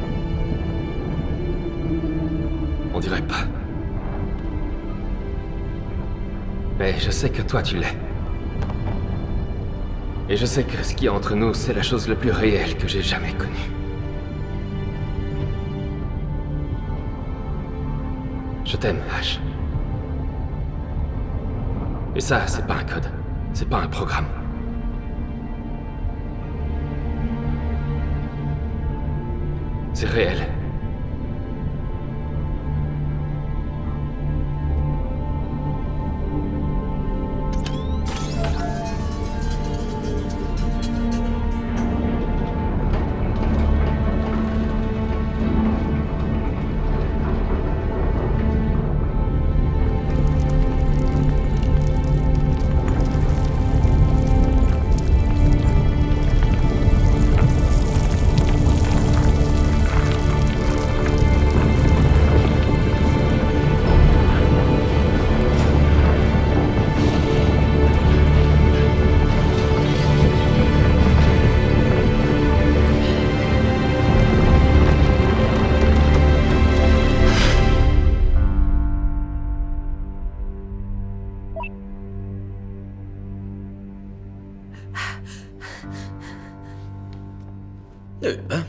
On dirait pas. Mais je sais que toi, tu l'es. Et je sais que ce qu'il y a entre nous, c'est la chose la plus réelle que j'ai jamais connue. Je t'aime, Ash. Et ça, c'est pas un code. C'est pas un programme. C'est réel.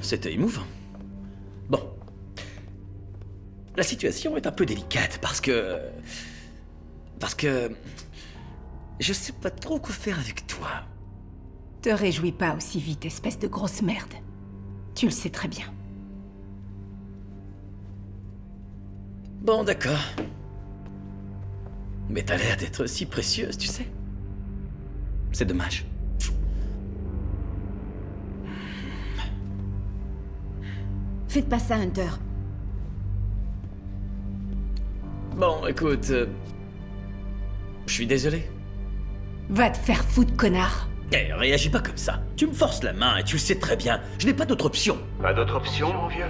C'était émouvant. Bon. La situation est un peu délicate parce que... Je sais pas trop quoi faire avec toi. Te réjouis pas aussi vite, espèce de grosse merde. Tu le sais très bien. Bon, d'accord. Mais t'as l'air d'être si précieuse, tu sais. C'est dommage. Faites pas ça, Hunter. Bon, écoute... je suis désolé. Va te faire foutre, connard. Eh, réagis pas comme ça. Tu me forces la main et tu le sais très bien. Je n'ai pas d'autre option. Pas d'autre option, mon vieux?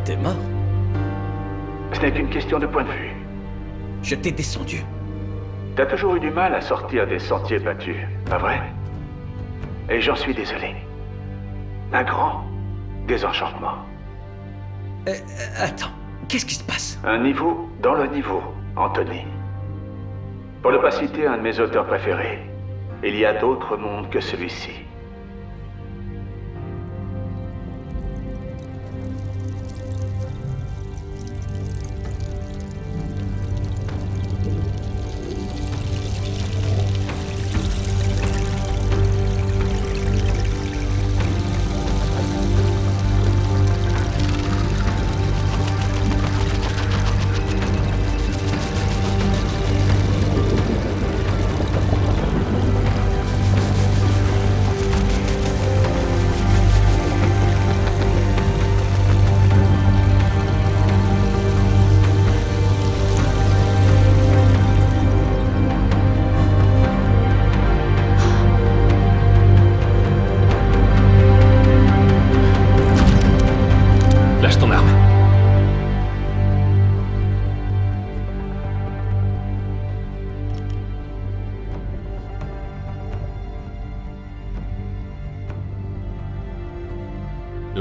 T'es mort? Ce n'est qu'une question de point de vue. Je t'ai descendu. T'as toujours eu du mal à sortir des sentiers battus, pas vrai? Et j'en suis désolé. Un grand désenchantement. Attends, qu'est-ce qui se passe? Un niveau dans le niveau, Anthony. Pour ne pas citer un de mes auteurs préférés, il y a d'autres mondes que celui-ci.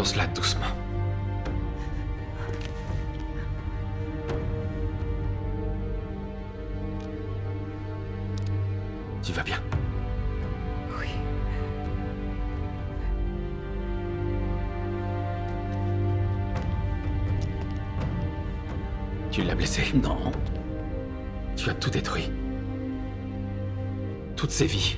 Lance-la doucement. Tu vas bien? Oui. Tu l'as blessé? Non. Tu as tout détruit. Toutes ces vies.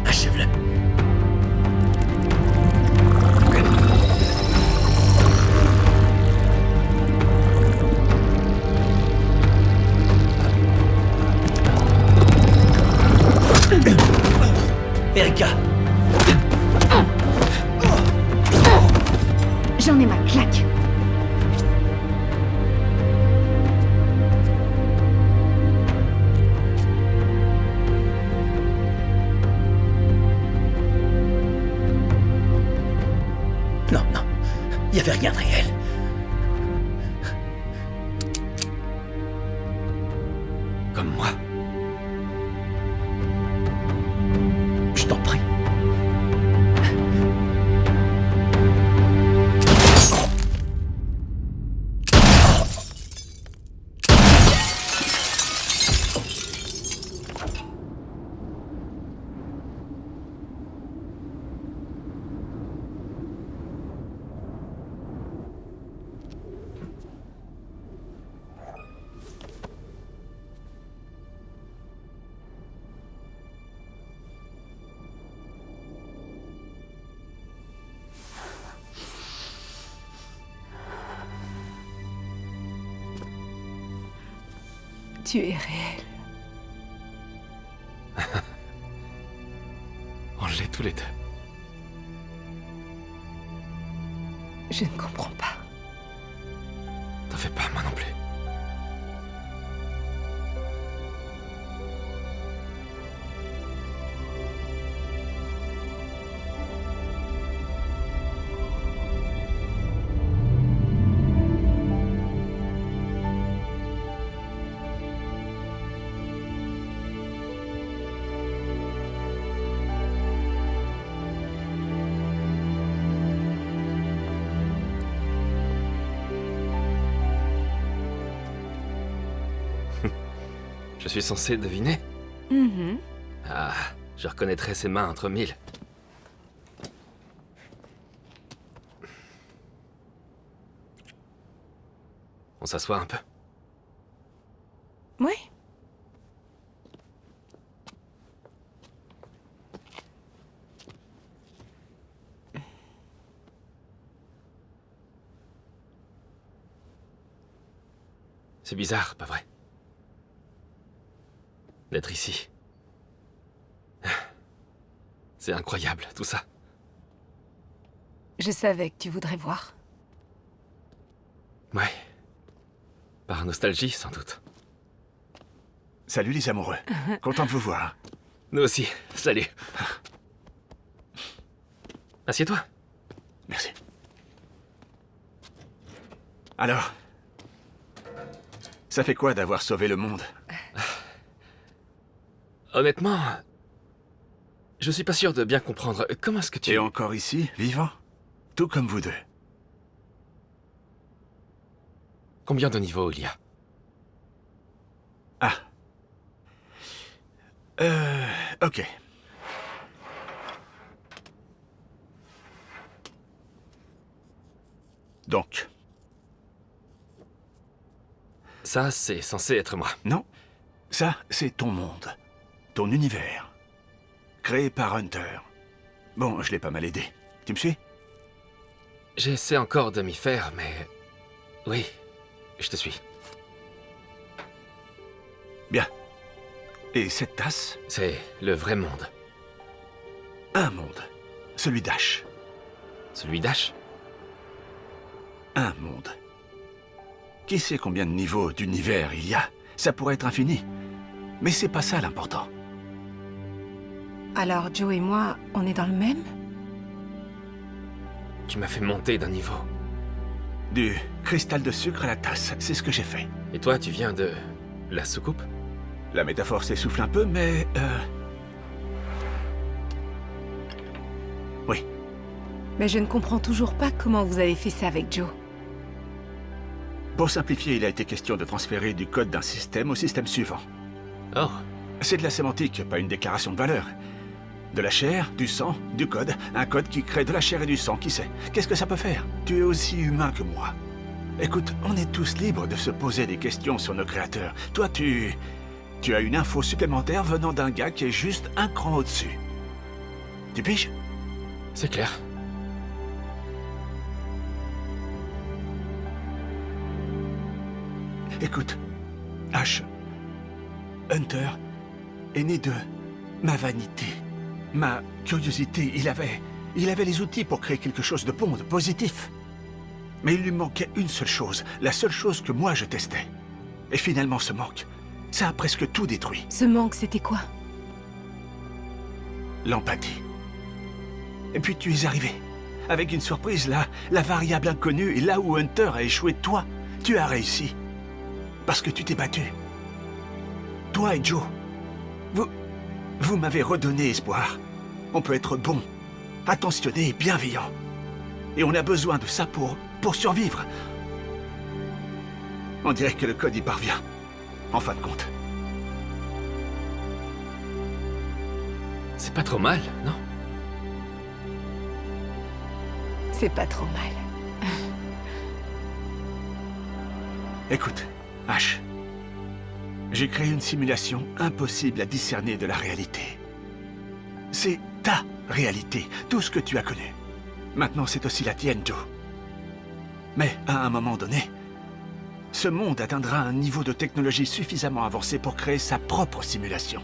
Achève-le. Erika. J'en ai ma claque. Non, non. Il n'y avait rien de réel. Comme moi. Je t'en prie. Tu es réel. On l'est tous les deux. Je ne comprends pas. T'en fais pas, moi non plus. Je suis censé deviner? Ah, je reconnaîtrais ses mains entre mille. On s'assoit un peu? Oui. C'est bizarre, pas vrai? D'être ici. C'est incroyable, tout ça. Je savais que tu voudrais voir. Ouais. Par nostalgie, sans doute. Salut les amoureux. Content de vous voir. Nous aussi. Salut. Assieds-toi. Merci. Alors, ça fait quoi d'avoir sauvé le monde? Honnêtement, je suis pas sûr de bien comprendre. Comment est-ce que tu... es encore ici, vivant? Tout comme vous deux. Combien de niveaux il y a? Ah. Ok. Donc. Ça, c'est censé être moi. Non. Ça, c'est ton monde. Ton univers. Créé par Hunter. Bon, je l'ai pas mal aidé. Tu me suis? J'essaie encore de m'y faire, mais... Oui, je te suis. Bien. Et cette tasse? C'est le vrai monde. Un monde. Celui d'Ash. Celui d'Ash? Un monde. Qui sait combien de niveaux d'univers il y a? Ça pourrait être infini. Mais c'est pas ça l'important. Alors, Joe et moi, on est dans le même? Tu m'as fait monter d'un niveau. Du cristal de sucre à la tasse, c'est ce que j'ai fait. Et toi, tu viens de... la soucoupe? La métaphore s'essouffle un peu, mais... Oui. Mais je ne comprends toujours pas comment vous avez fait ça avec Joe. Pour simplifier, il a été question de transférer du code d'un système au système suivant. Oh. C'est de la sémantique, pas une déclaration de valeur. De la chair, du sang, du code. Un code qui crée de la chair et du sang, qui sait? Qu'est-ce que ça peut faire? Tu es aussi humain que moi. Écoute, on est tous libres de se poser des questions sur nos créateurs. Toi, tu as une info supplémentaire venant d'un gars qui est juste un cran au-dessus. Tu piges? C'est clair. Écoute, Ash, Hunter est né de ma vanité, ma curiosité. Il avait les outils pour créer quelque chose de bon, de positif. Mais il lui manquait une seule chose, la seule chose que moi je testais. Et finalement, ce manque, ça a presque tout détruit. Ce manque, c'était quoi? L'empathie. Et puis tu es arrivé, avec une surprise, la variable inconnue, et là où Hunter a échoué, toi, tu as réussi. Parce que tu t'es battu. Toi et Joe, vous m'avez redonné espoir. On peut être bon, attentionné et bienveillant. Et on a besoin de ça pour survivre. On dirait que le code y parvient, en fin de compte. C'est pas trop mal, non? C'est pas trop mal. Écoute, Ash, j'ai créé une simulation impossible à discerner de la réalité. C'est ta réalité, tout ce que tu as connu. Maintenant, c'est aussi la tienne, Joe. Mais, à un moment donné, ce monde atteindra un niveau de technologie suffisamment avancé pour créer sa propre simulation.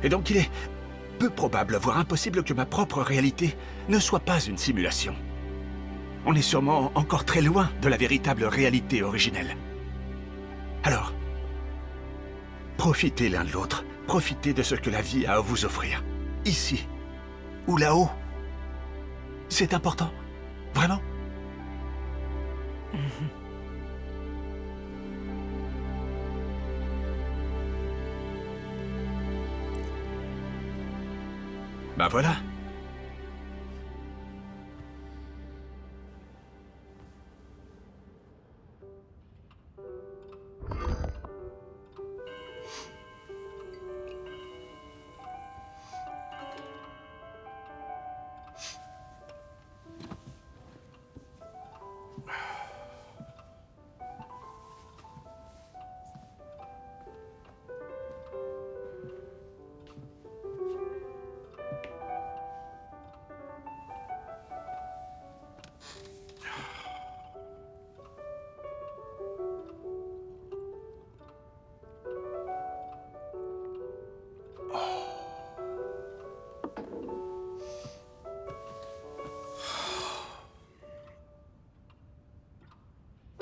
Et donc, il est peu probable, voire impossible, que ma propre réalité ne soit pas une simulation. On est sûrement encore très loin de la véritable réalité originelle. Alors, profitez l'un de l'autre. Profitez de ce que la vie a à vous offrir. Ici, ou là-haut. C'est important. Vraiment. Ben voilà.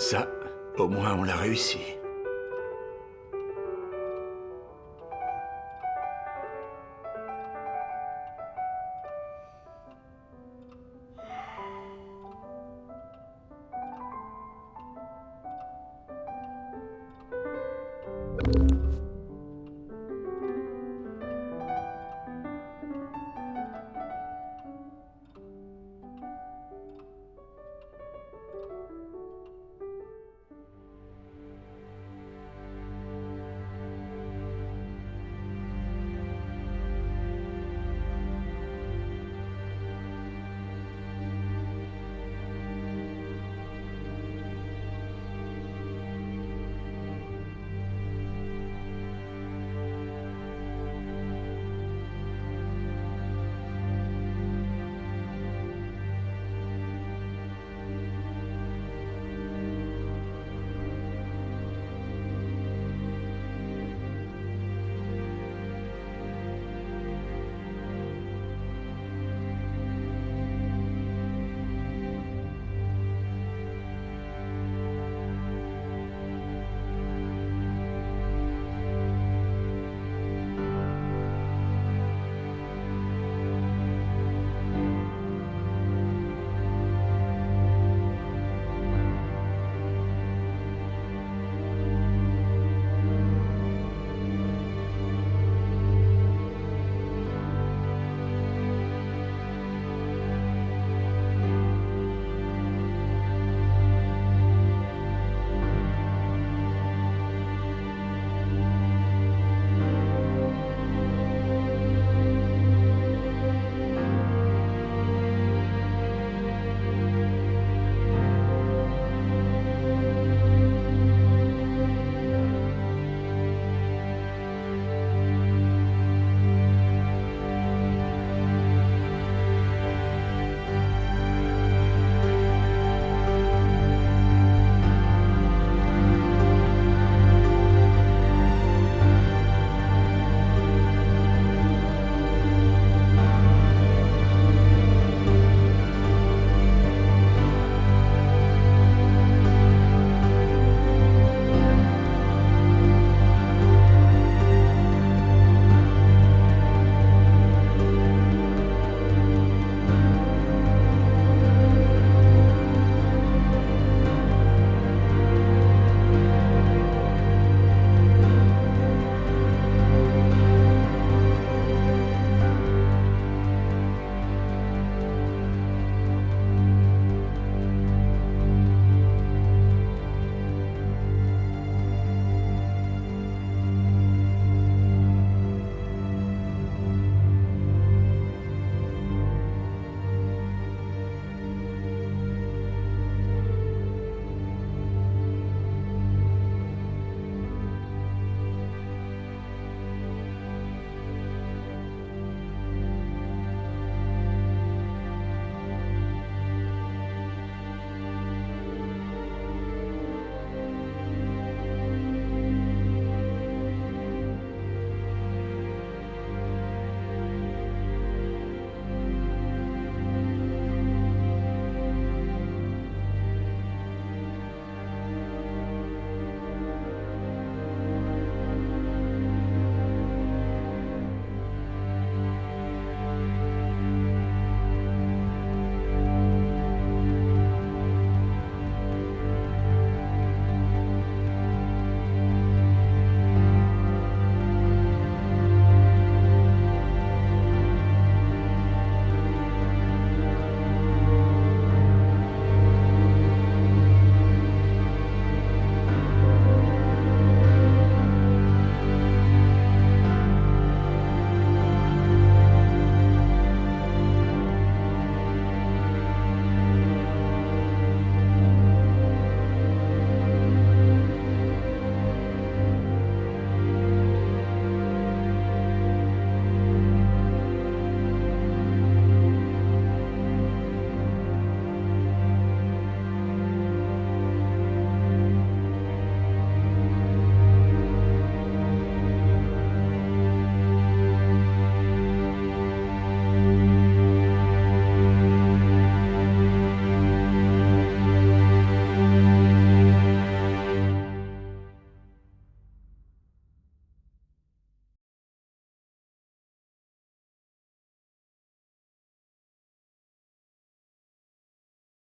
Ça, au moins on l'a réussi.